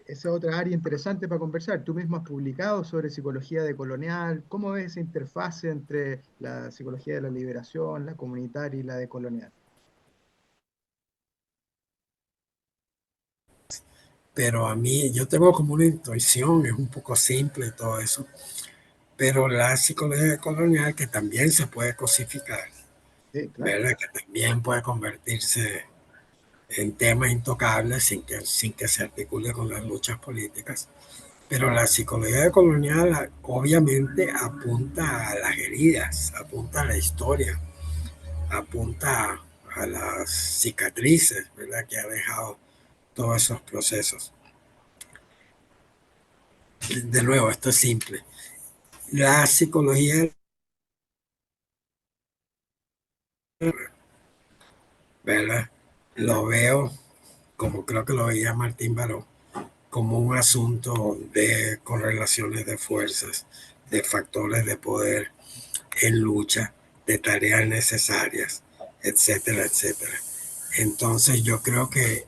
S2: esa es otra área interesante para conversar. Tú mismo has publicado sobre psicología decolonial. ¿Cómo ves esa interfase entre la psicología de la liberación, la comunitaria y la decolonial?
S3: Pero a mí, yo tengo como una intuición, es un poco simple todo eso, pero la psicología colonial que también se puede cosificar,
S2: Sí, claro.
S3: ¿verdad? Que también puede convertirse en temas intocables sin que se articule con las luchas políticas. Pero la psicología colonial obviamente apunta a las heridas, apunta a la historia, apunta a las cicatrices, ¿verdad? Que ha dejado todos esos procesos. De nuevo, esto es simple. La psicología, ¿verdad? Lo veo, como creo que lo veía Martín Baró, como un asunto de correlaciones de fuerzas, de factores de poder en lucha, de tareas necesarias, etcétera, etcétera. Entonces yo creo que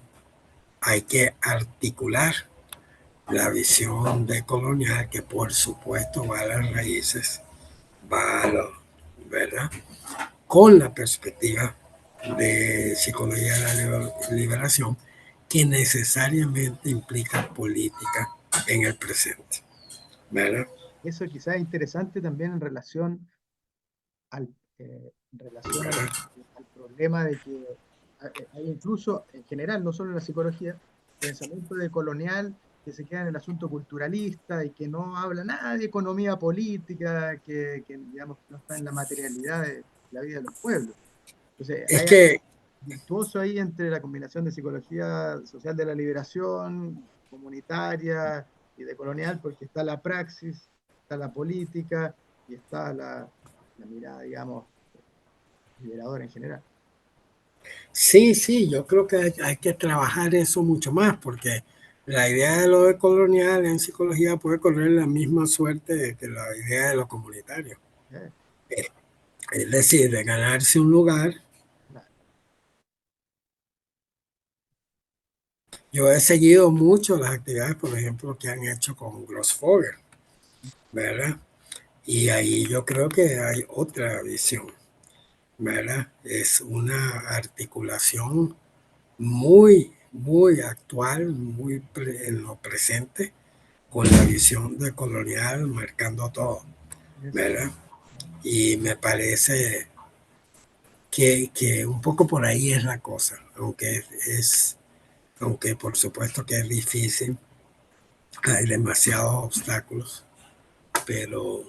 S3: hay que articular la visión de colonial que por supuesto va a las raíces, va a lo, ¿verdad? Con la perspectiva de psicología de la liberación que necesariamente implica política en el presente, ¿verdad?
S2: Eso quizás es interesante también en relación al problema de que hay incluso, en general, no solo en la psicología, pensamiento de colonial que se queda en el asunto culturalista y que no habla nada de economía política, digamos, no está en la materialidad de la vida de los pueblos. Entonces,
S3: Es
S2: hay algo
S3: que,
S2: virtuoso ahí entre la combinación de psicología social de la liberación, comunitaria y de colonial, porque está la praxis, está la política y está la mirada, digamos, liberadora en general.
S3: Sí, sí, yo creo que hay que trabajar eso mucho más, porque la idea de lo de colonial en psicología puede correr la misma suerte que la idea de lo comunitario.
S2: ¿eh?
S3: Eh, Es decir, de ganarse un lugar.
S2: Claro,
S3: Yo he seguido mucho las actividades, por ejemplo, que han hecho con Grossfogel, ¿verdad? Y ahí yo creo que hay otra visión, ¿verdad? Es una articulación muy, muy actual, muy en lo presente, con la visión de colonial marcando todo,
S2: eso.
S3: ¿verdad? Y me parece que un poco por ahí es la cosa, aunque por supuesto que es difícil, hay demasiados obstáculos, pero,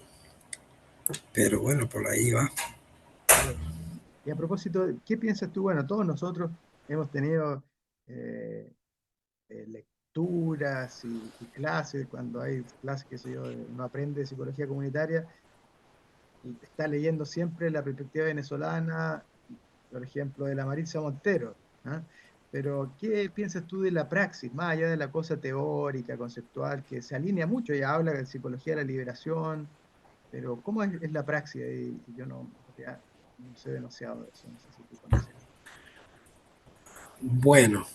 S3: pero bueno, por ahí va.
S2: Claro. Y a propósito, ¿qué piensas tú? Bueno, todos nosotros hemos tenido eh, lecturas y clases, cuando hay clases, qué sé yo, uno aprende psicología comunitaria y está leyendo siempre la perspectiva venezolana, por ejemplo, de la Maritza Montero, ¿ah? Pero, ¿qué piensas tú de la praxis, más allá de la cosa teórica, conceptual, que se alinea mucho? Ella habla de psicología de la liberación, pero ¿cómo es la praxis? Y yo no, ya no sé demasiado de eso, no sé si tú conoces.
S3: Bueno,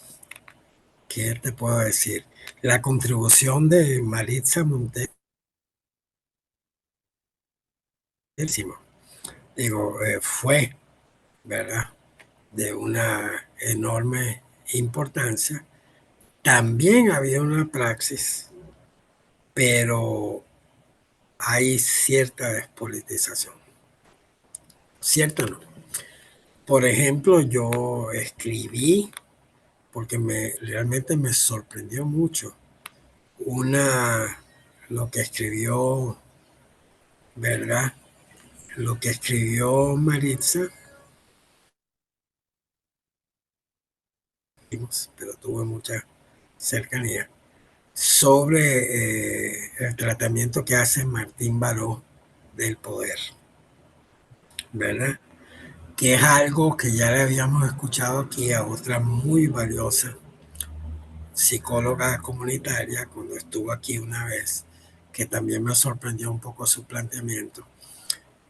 S3: ¿qué te puedo decir? La contribución de Maritza Montero, digo, fue, ¿verdad? De una enorme importancia. También había una praxis, pero hay cierta despolitización. ¿Cierto o no? Por ejemplo, yo escribí, porque realmente me sorprendió mucho, una, lo que escribió, ¿verdad? Lo que escribió Maritza, pero tuve mucha cercanía, sobre el tratamiento que hace Martín Baró del poder, ¿verdad? Que es algo que ya le habíamos escuchado aquí a otra muy valiosa psicóloga comunitaria cuando estuvo aquí una vez, que también me sorprendió un poco su planteamiento,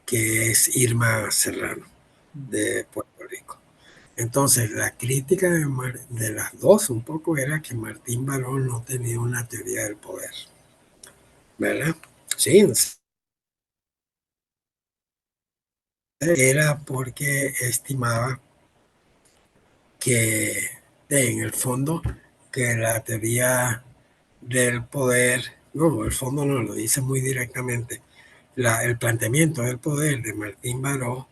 S3: que es Irma Serrano
S2: Mm.
S3: de Puerto Rico. Entonces, la crítica de las dos un poco era que Martín Barón no tenía una teoría del poder, ¿verdad? Sí, era porque estimaba que en el fondo que la teoría del poder, no, el fondo no lo dice muy directamente, el planteamiento del poder de Martín Baró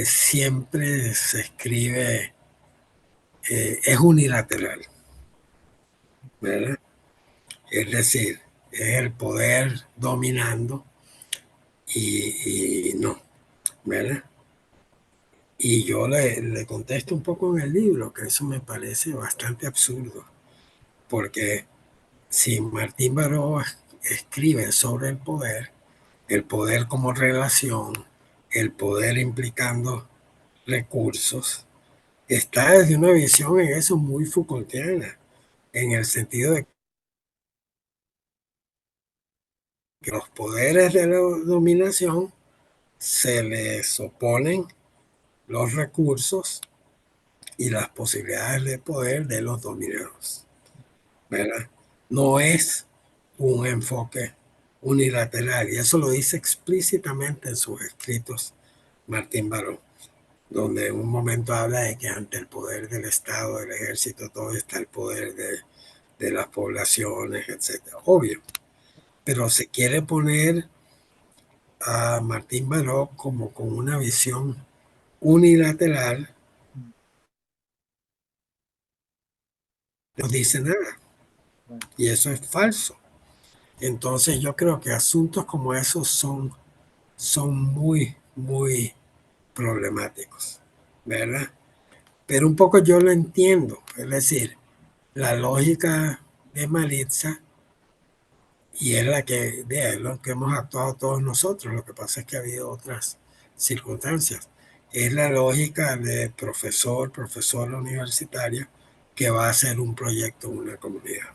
S3: siempre se escribe, es unilateral, ¿verdad? Es decir, es el poder dominando y no, ¿verdad? Y yo le contesto un poco en el libro que eso me parece bastante absurdo, porque si Martín Baró escribe sobre el poder como relación, el poder implicando recursos, está desde una visión en eso muy Foucaultiana, en el sentido de que los poderes de la dominación se les oponen los recursos y las posibilidades de poder de los dominados, ¿verdad? No es un enfoque unilateral, y eso lo dice explícitamente en sus escritos Martín Baró, donde en un momento habla de que ante el poder del Estado, del ejército, todo está el poder de las poblaciones, etcétera. Obvio, pero se quiere poner a Martín Baró como con una visión unilateral,
S2: Mm.
S3: no dice nada,
S2: Bueno,
S3: y eso es falso. Entonces yo creo que asuntos como esos son muy, muy problemáticos, ¿verdad? Pero un poco yo lo entiendo, es decir, la lógica de Maritza, y es la que, es lo que hemos actuado todos nosotros, lo que pasa es que ha habido otras circunstancias, es la lógica de profesor, profesora universitaria que va a hacer un proyecto en una comunidad.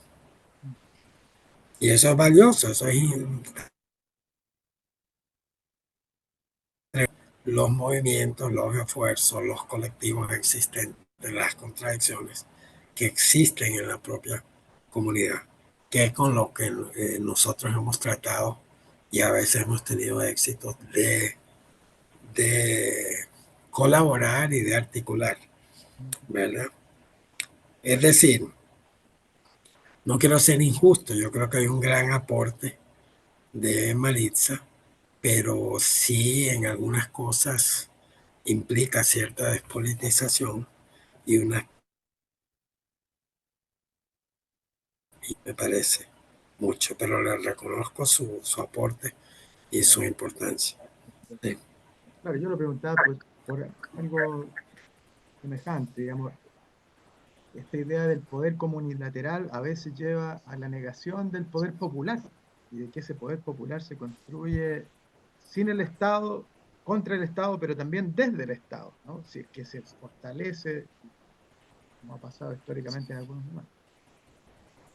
S3: Y eso es valioso, eso es los movimientos, los esfuerzos, los colectivos existentes, las contradicciones que existen en la propia comunidad, que es con lo que nosotros hemos tratado y a veces hemos tenido éxito de colaborar y de articular, ¿verdad? Es decir, no quiero ser injusto, yo creo que hay un gran aporte de Maritza, pero sí en algunas cosas implica cierta despolitización y una, y me parece mucho, pero le reconozco su aporte y su importancia. Sí.
S2: Claro, yo lo preguntaba pues, por algo semejante, digamos, esta idea del poder comunilateral a veces lleva a la negación del poder popular y de que ese poder popular se construye sin el Estado, contra el Estado, pero también desde el Estado, ¿no? Si es que se fortalece, como ha pasado históricamente en algunos momentos.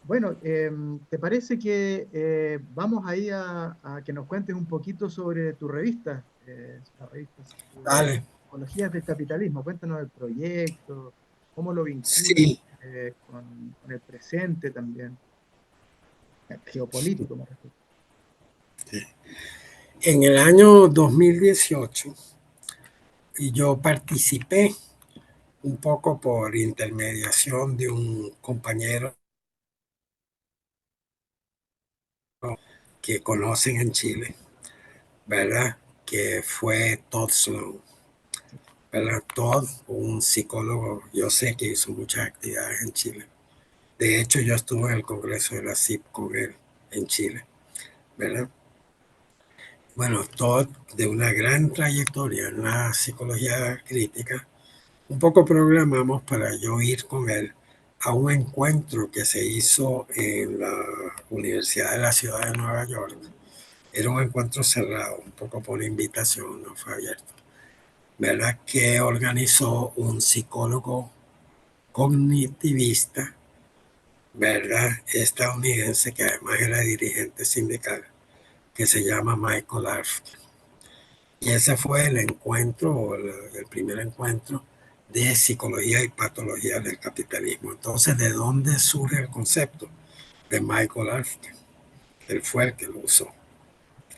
S2: Bueno, ¿te parece que vamos ahí a que nos cuentes un poquito sobre tu revista? La revista se titula
S3: Dale.
S2: Psicologías del Capitalismo. Cuéntanos el proyecto, cómo lo vinculas
S3: Sí.
S2: con el presente también, geopolítico me refiero.
S3: En el año 2018 yo participé un poco por intermediación de un compañero que conocen en Chile, ¿verdad? Que fue Todd Sloan, ¿verdad? Todd, un psicólogo, yo sé que hizo muchas actividades en Chile. De hecho, yo estuve en el Congreso de la CIP con él en Chile, ¿verdad? Bueno, Todd, de una gran trayectoria en la psicología crítica, un poco programamos para yo ir con él a un encuentro que se hizo en la Universidad de la Ciudad de Nueva York. Era un encuentro cerrado, un poco por invitación, no fue abierto, ¿verdad? Que organizó un psicólogo cognitivista, ¿verdad? Estadounidense, que además era dirigente sindical, que se llama Michael Arfke. Y ese fue el encuentro, el primer encuentro de psicología y patología del capitalismo. Entonces, ¿de dónde surge el concepto? De Michael Arfke. Él fue el que lo usó.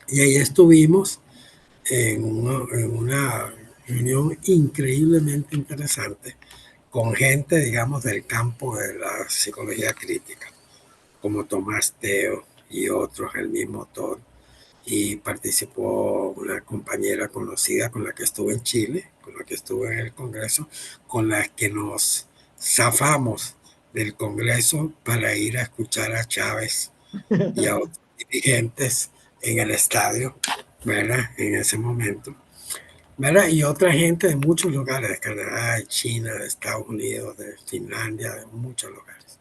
S3: Y ahí estuvimos en una reunión increíblemente interesante con gente, digamos, del campo de la psicología crítica, como Tomás Teo y otros, el mismo Todd. Y participó una compañera conocida con la que estuve en Chile, con la que estuve en el Congreso, con la que nos zafamos del Congreso para ir a escuchar a Chávez y a otros dirigentes en el estadio, ¿verdad? En ese momento, ¿verdad? Y otra gente de muchos lugares, de Canadá, de China, de Estados Unidos, de Finlandia, de muchos lugares.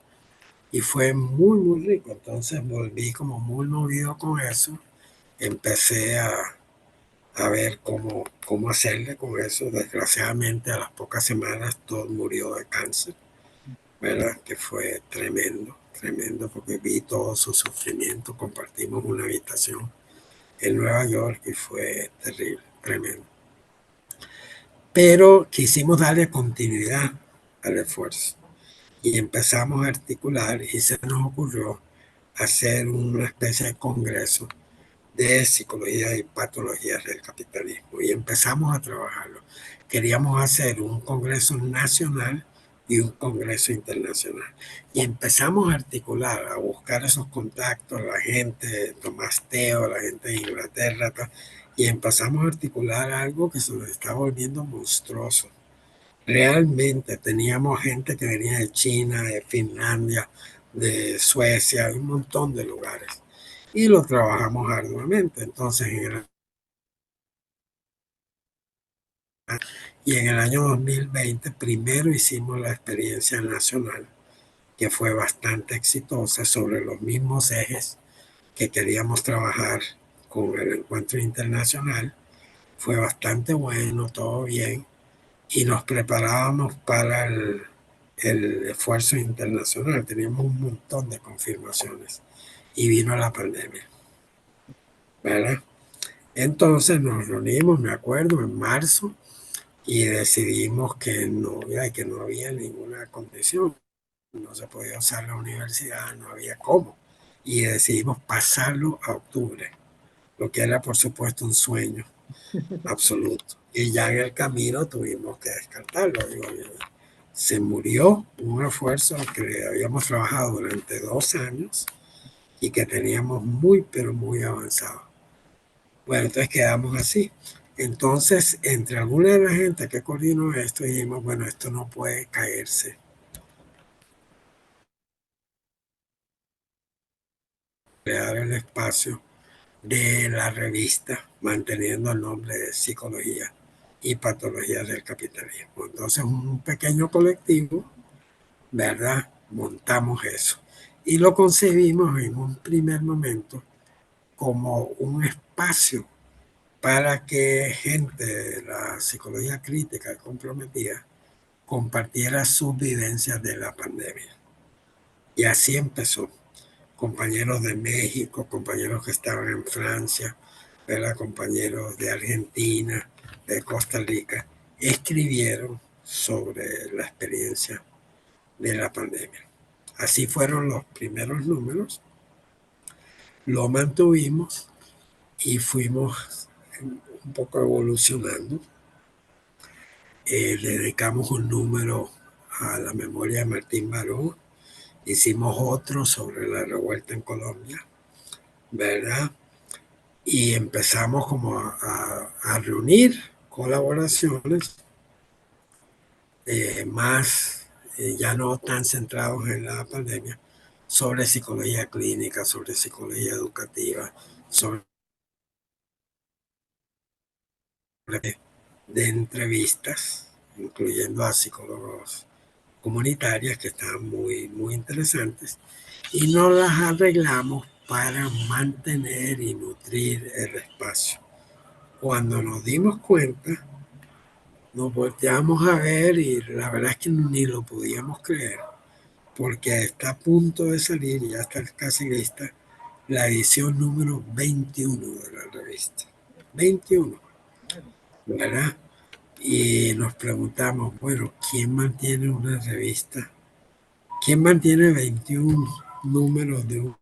S3: Y fue muy, muy rico. Entonces volví como muy movido con eso. Empecé a ver cómo hacerle con eso. Desgraciadamente, a las pocas semanas, todo murió de cáncer, ¿verdad? Que fue tremendo, tremendo, porque vi todo su sufrimiento. Compartimos una habitación en Nueva York y fue terrible, tremendo. Pero quisimos darle continuidad al esfuerzo y empezamos a articular y se nos ocurrió hacer una especie de congreso de psicología y patologías del capitalismo y empezamos a trabajarlo. Queríamos hacer un congreso nacional y un congreso internacional. Y empezamos a articular, a buscar esos contactos, la gente, Tomás Teo, la gente de Inglaterra, y empezamos a articular algo que se nos está volviendo monstruoso. Realmente teníamos gente que venía de China, de Finlandia, de Suecia, de un montón de lugares. Y lo trabajamos arduamente. Entonces, en el año 2020, primero hicimos la experiencia nacional, que fue bastante exitosa sobre los mismos ejes que queríamos trabajar con el encuentro internacional. Fue bastante bueno, todo bien. y nos preparábamos para el esfuerzo internacional. Teníamos un montón de confirmaciones y vino la pandemia, ¿verdad? Entonces nos reunimos, me acuerdo, en marzo y decidimos que no había ninguna condición, no se podía usar la universidad, no había cómo. Y decidimos pasarlo a octubre, lo que era por supuesto un sueño absoluto. Y ya en el camino tuvimos que descartarlo. Digo, se murió un esfuerzo que habíamos trabajado durante 2 años y que teníamos muy, pero muy avanzado. Bueno, entonces quedamos así. Entonces, entre alguna de la gente que coordinó esto, dijimos, bueno, esto no puede caerse. Crear el espacio de la revista, manteniendo el nombre de Psicología y Patologías del Capitalismo. Entonces, un pequeño colectivo, ¿verdad? Montamos eso. Y lo concebimos en un primer momento como un espacio para que gente de la psicología crítica y comprometida compartiera sus vivencias de la pandemia. Y así empezó. Compañeros de México, compañeros que estaban en Francia, ¿verdad? Compañeros de Argentina, de Costa Rica, escribieron sobre la experiencia de la pandemia. Así fueron los primeros números, lo mantuvimos y fuimos un poco evolucionando. Le dedicamos un número a la memoria de Martín Baró, hicimos otro sobre la revuelta en Colombia, ¿verdad? Y empezamos como a reunir colaboraciones más, ya no tan centrados en la pandemia, sobre psicología clínica, sobre psicología educativa, sobre de entrevistas, incluyendo a psicólogos comunitarias que estaban muy, muy interesantes, y nos las arreglamos para mantener y nutrir el espacio. Cuando nos dimos cuenta, nos volteamos a ver y la verdad es que ni lo podíamos creer, porque está a punto de salir, ya está casi lista, la edición número 21 de la revista. 21, ¿verdad? Y nos preguntamos, bueno, ¿quién mantiene una revista? ¿Quién mantiene 21 números de un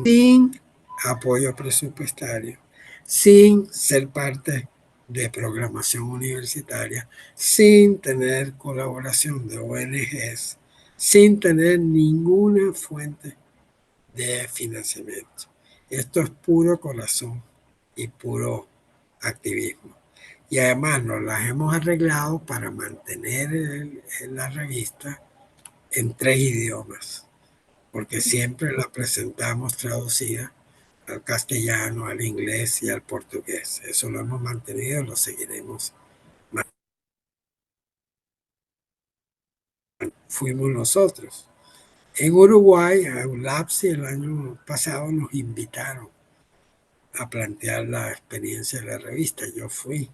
S3: sin apoyo presupuestario, sin ser parte de programación universitaria, sin tener colaboración de ONGs, sin tener ninguna fuente de financiamiento? Esto es puro corazón y puro activismo. Y además nos las hemos arreglado para mantener la revista en 3 idiomas, porque siempre la presentamos traducida al castellano, al inglés y al portugués. Eso lo hemos mantenido y lo seguiremos. Fuimos nosotros. En Uruguay, a ULAPSI, el año pasado nos invitaron a plantear la experiencia de la revista. Yo fui.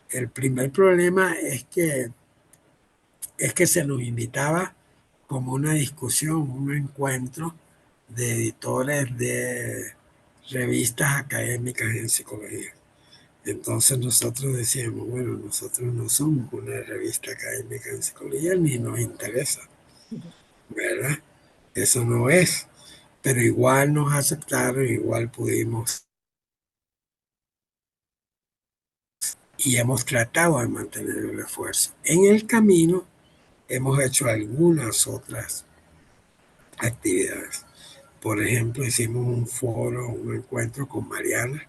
S3: El primer problema es que se nos invitaba como una discusión, un encuentro de editores de revistas académicas en psicología. Entonces nosotros decíamos, bueno, nosotros no somos una revista académica en psicología ni nos interesa, ¿verdad? Eso no es. Pero igual nos aceptaron, igual pudimos y hemos tratado de mantener el esfuerzo. En el camino hemos hecho algunas otras actividades. Por ejemplo, hicimos un foro, un encuentro con Mariana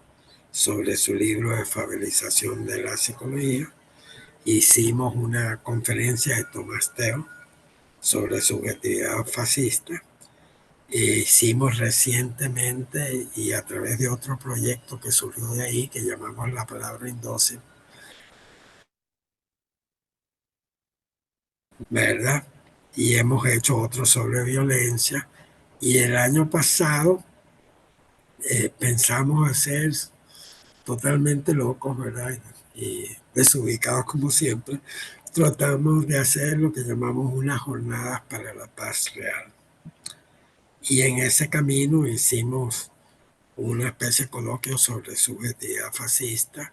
S3: sobre su libro de Fabelización de la Psicología. Hicimos una conferencia de Tomás Teo sobre subjetividad fascista. Hicimos recientemente y a través de otro proyecto que surgió de ahí, que llamamos La Palabra Indócil, ¿verdad? Y hemos hecho otro sobre violencia. Y el año pasado pensamos hacer totalmente locos, ¿verdad? Y desubicados como siempre, tratamos de hacer lo que llamamos unas jornadas para la paz real. Y en ese camino hicimos una especie de coloquio sobre subjetividad fascista.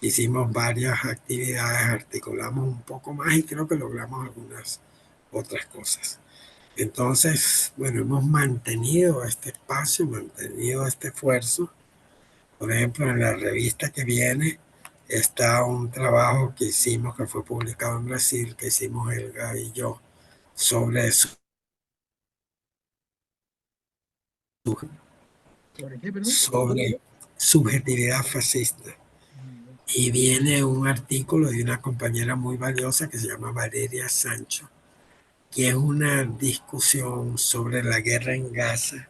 S3: Hicimos varias actividades, articulamos un poco más y creo que logramos algunas otras cosas. Entonces, bueno, hemos mantenido este espacio, mantenido este esfuerzo. Por ejemplo, en la revista que viene está un trabajo que hicimos, que fue publicado en Brasil, que hicimos Helga y yo, sobre,
S2: ¿Sobre qué, perdón?
S3: sobre subjetividad fascista.
S2: Mm.
S3: Y viene un artículo de una compañera muy valiosa que se llama Valeria Sancho, que es una discusión sobre la guerra en Gaza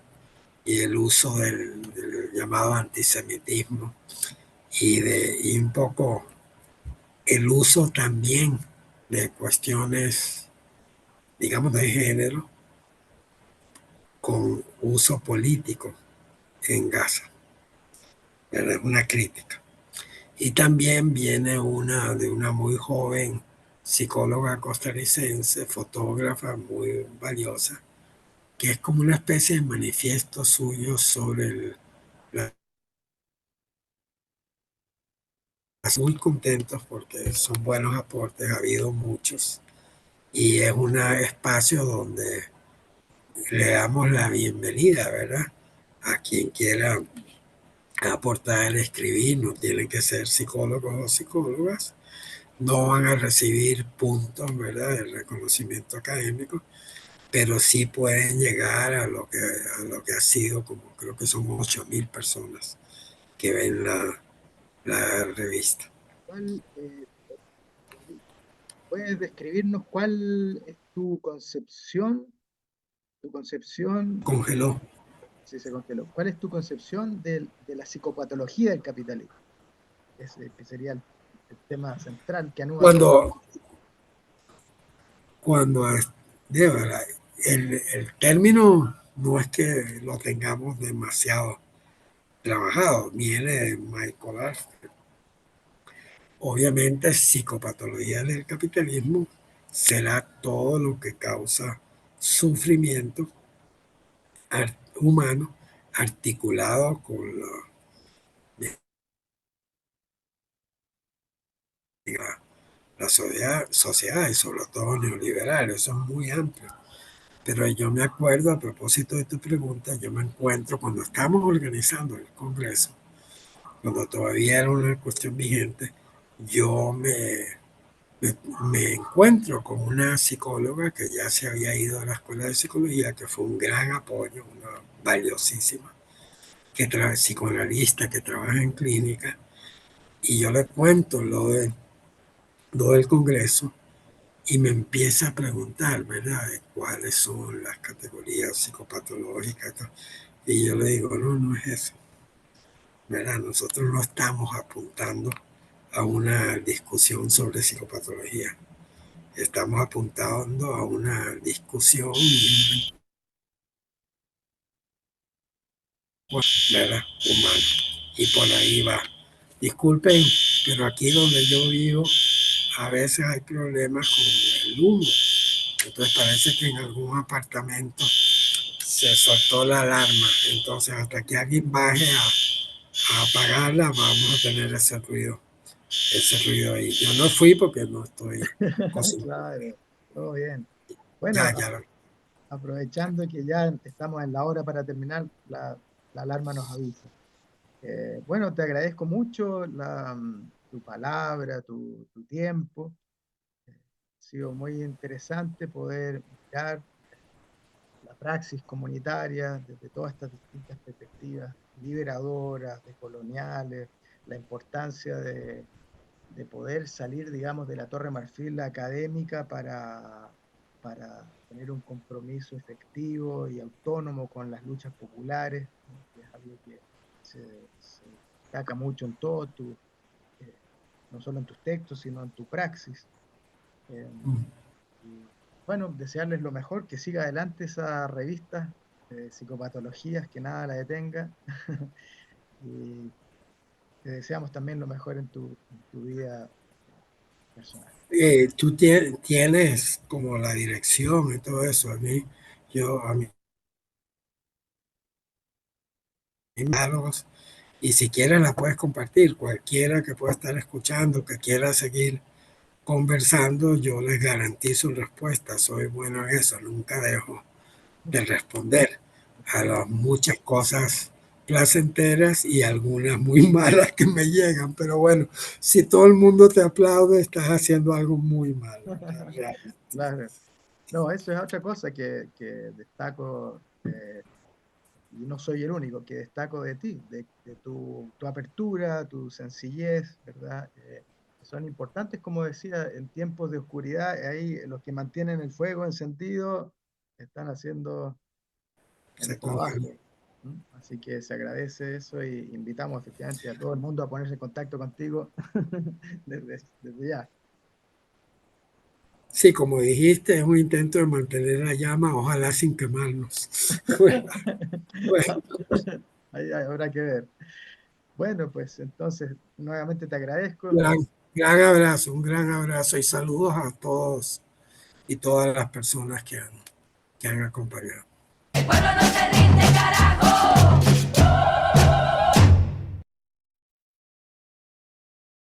S3: y el uso del llamado antisemitismo y un poco el uso también de cuestiones, digamos, de género con uso político en Gaza. Es una crítica. Y también viene una de una muy joven psicóloga costarricense, fotógrafa muy valiosa, que es como una especie de manifiesto suyo sobre la... Muy contentos porque son buenos aportes, ha habido muchos, y es un espacio donde le damos la bienvenida, ¿verdad? A quien quiera aportar, escribir, no tienen que ser psicólogos o psicólogas, no van a recibir puntos, ¿verdad?, de reconocimiento académico, pero sí pueden llegar a lo que ha sido, como creo que son 8.000 personas que ven la revista.
S2: ¿Cuál, puedes describirnos cuál es tu concepción,
S3: Congeló.
S2: si se congeló, cuál es tu concepción de la psicopatología del capitalismo? Ese que sería el tema central que anuda todo.
S3: Cuando, cuando de verdad, el término no es que lo tengamos demasiado trabajado, viene de Michael Alfred. Obviamente, psicopatología del capitalismo será todo lo que causa sufrimiento humano articulado con la sociedad y sobre todo neoliberal. Eso es muy amplio. Pero yo me acuerdo, a propósito de tu pregunta, yo me encuentro cuando estamos organizando el Congreso, cuando todavía era una cuestión vigente, yo me, me encuentro con una psicóloga que ya se había ido a la escuela de psicología, que fue un gran apoyo, una valiosísima, que psicoanalista, que trabaja en clínica, y yo le cuento lo del Congreso y me empieza a preguntar, ¿verdad?, de cuáles son las categorías psicopatológicas. Y yo le digo, no, no es eso, ¿verdad? Nosotros no estamos apuntando a una discusión sobre psicopatología. Estamos apuntando a una discusión, ¿verdad?, humana. Y por ahí va. Disculpen, pero aquí donde yo vivo a veces hay problemas con el humo. Entonces parece que en algún apartamento se soltó la alarma. Entonces hasta que alguien baje a apagarla vamos a tener ese ruido ahí. Yo no fui porque no estoy cocinando.
S2: Claro, todo bien. Bueno,
S3: Ya, ya lo...
S2: aprovechando que ya estamos en la hora para terminar, la alarma nos avisa. Bueno, te agradezco mucho tu palabra, tu tiempo. Ha sido muy interesante poder mirar la praxis comunitaria desde todas estas distintas perspectivas liberadoras, decoloniales, la importancia de poder salir, digamos, de la Torre Marfil académica para tener un compromiso efectivo y autónomo con las luchas populares, ¿no?, que es algo que se destaca mucho en todo no solo en tus textos, sino en tu praxis. Eh, y bueno, desearles lo mejor, que siga adelante esa revista de psicopatologías, que nada la detenga. Y te deseamos también lo mejor en tu vida personal.
S3: Tú tienes como la dirección y todo eso. A mí, diálogos, y si quieres la puedes compartir. Cualquiera que pueda estar escuchando, que quiera seguir conversando, yo les garantizo respuesta. Soy bueno en eso, nunca dejo de responder a las muchas cosas placenteras y algunas muy malas que me llegan. Pero bueno, si todo el mundo te aplaude, estás haciendo algo muy malo.
S2: Claro. No, eso es otra cosa que destaco, y no soy el único, que destaco de ti, de tu apertura, tu sencillez, ¿verdad? Son importantes, como decía, en tiempos de oscuridad, ahí los que mantienen el fuego encendido están haciendo el
S3: Se congeló.
S2: trabajo. ¿Mm? Así que se agradece eso y invitamos efectivamente a todo el mundo a ponerse en contacto contigo desde ya.
S3: Sí, como dijiste, es un intento de mantener la llama, ojalá sin quemarnos. Bueno, bueno,
S2: Ahí habrá que ver. Bueno, pues entonces nuevamente te agradezco.
S3: gran, gran abrazo, un gran abrazo y saludos a todos y todas las personas que han acompañado.
S1: El pueblo no se rinde, carajo.